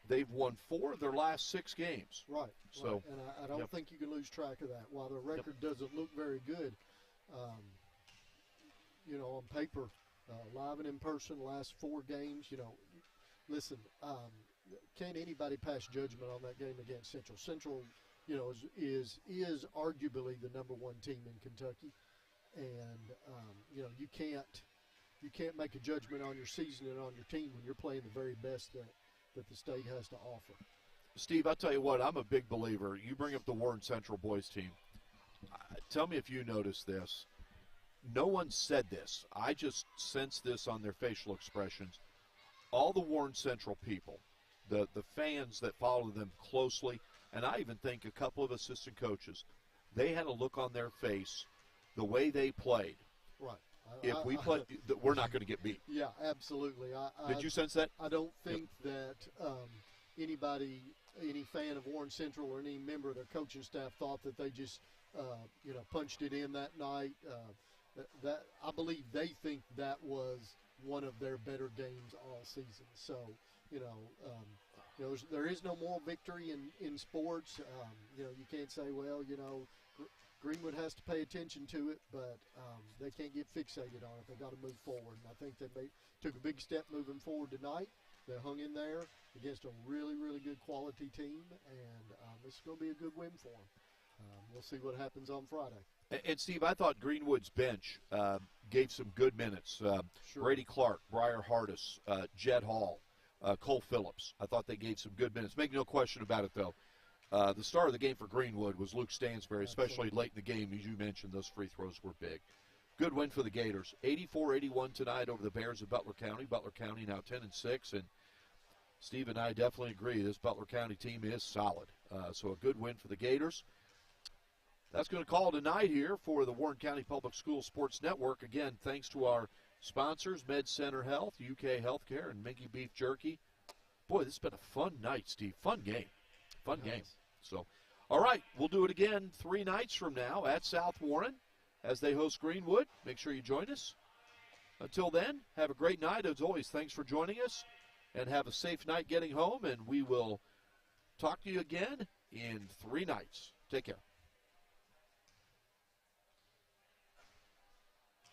they've won 4 of their last 6 games. Right. So, right. And I don't think you can lose track of that. While the record doesn't look very good, on paper, live and in person, last 4 games, listen, can't anybody pass judgment on that game against Central. Central, is arguably the number 1 team in Kentucky, and you can't make a judgment on your season and on your team when you're playing the very best that the state has to offer. Steve, I'll tell you what, I'm a big believer. You bring up the Warren Central boys team. Tell me if you noticed this. No one said this. I just sensed this on their facial expressions. All the Warren Central people, the fans that follow them closely, and I even think a couple of assistant coaches, they had a look on their face the way they played. Right. If we play, we're not going to get beat. Yeah, absolutely. Did you sense that? I don't think that any fan of Warren Central or any member of their coaching staff thought that they just, punched it in that night. That I believe they think that was one of their better games all season. So, there is no moral victory in sports. You can't say, well, Greenwood has to pay attention to it, but they can't get fixated on it. They've got to move forward. And I think they took a big step moving forward tonight. They hung in there against a really, really good quality team, and this is going to be a good win for them. We'll see what happens on Friday. And, Steve, I thought Greenwood's bench gave some good minutes. Sure. Brady Clark, Briar Hardis, Jed Hall, Cole Phillips. I thought they gave some good minutes. Make no question about it, though. The star of the game for Greenwood was Luke Stansberry, especially late in the game. As you mentioned, those free throws were big. Good win for the Gators. 84-81 tonight over the Bears of Butler County. Butler County now 10-6, and Steve and I definitely agree this Butler County team is solid. So a good win for the Gators. That's going to call tonight here for the Warren County Public Schools Sports Network. Again, thanks to our sponsors, Med Center Health, UK Healthcare, and Minky Beef Jerky. Boy, this has been a fun night, Steve. Fun game. Fun game. So, all right, we'll do it again 3 nights from now at South Warren as they host Greenwood. Make sure you join us. Until then, have a great night. As always, thanks for joining us, and have a safe night getting home, and we will talk to you again in 3 nights. Take care.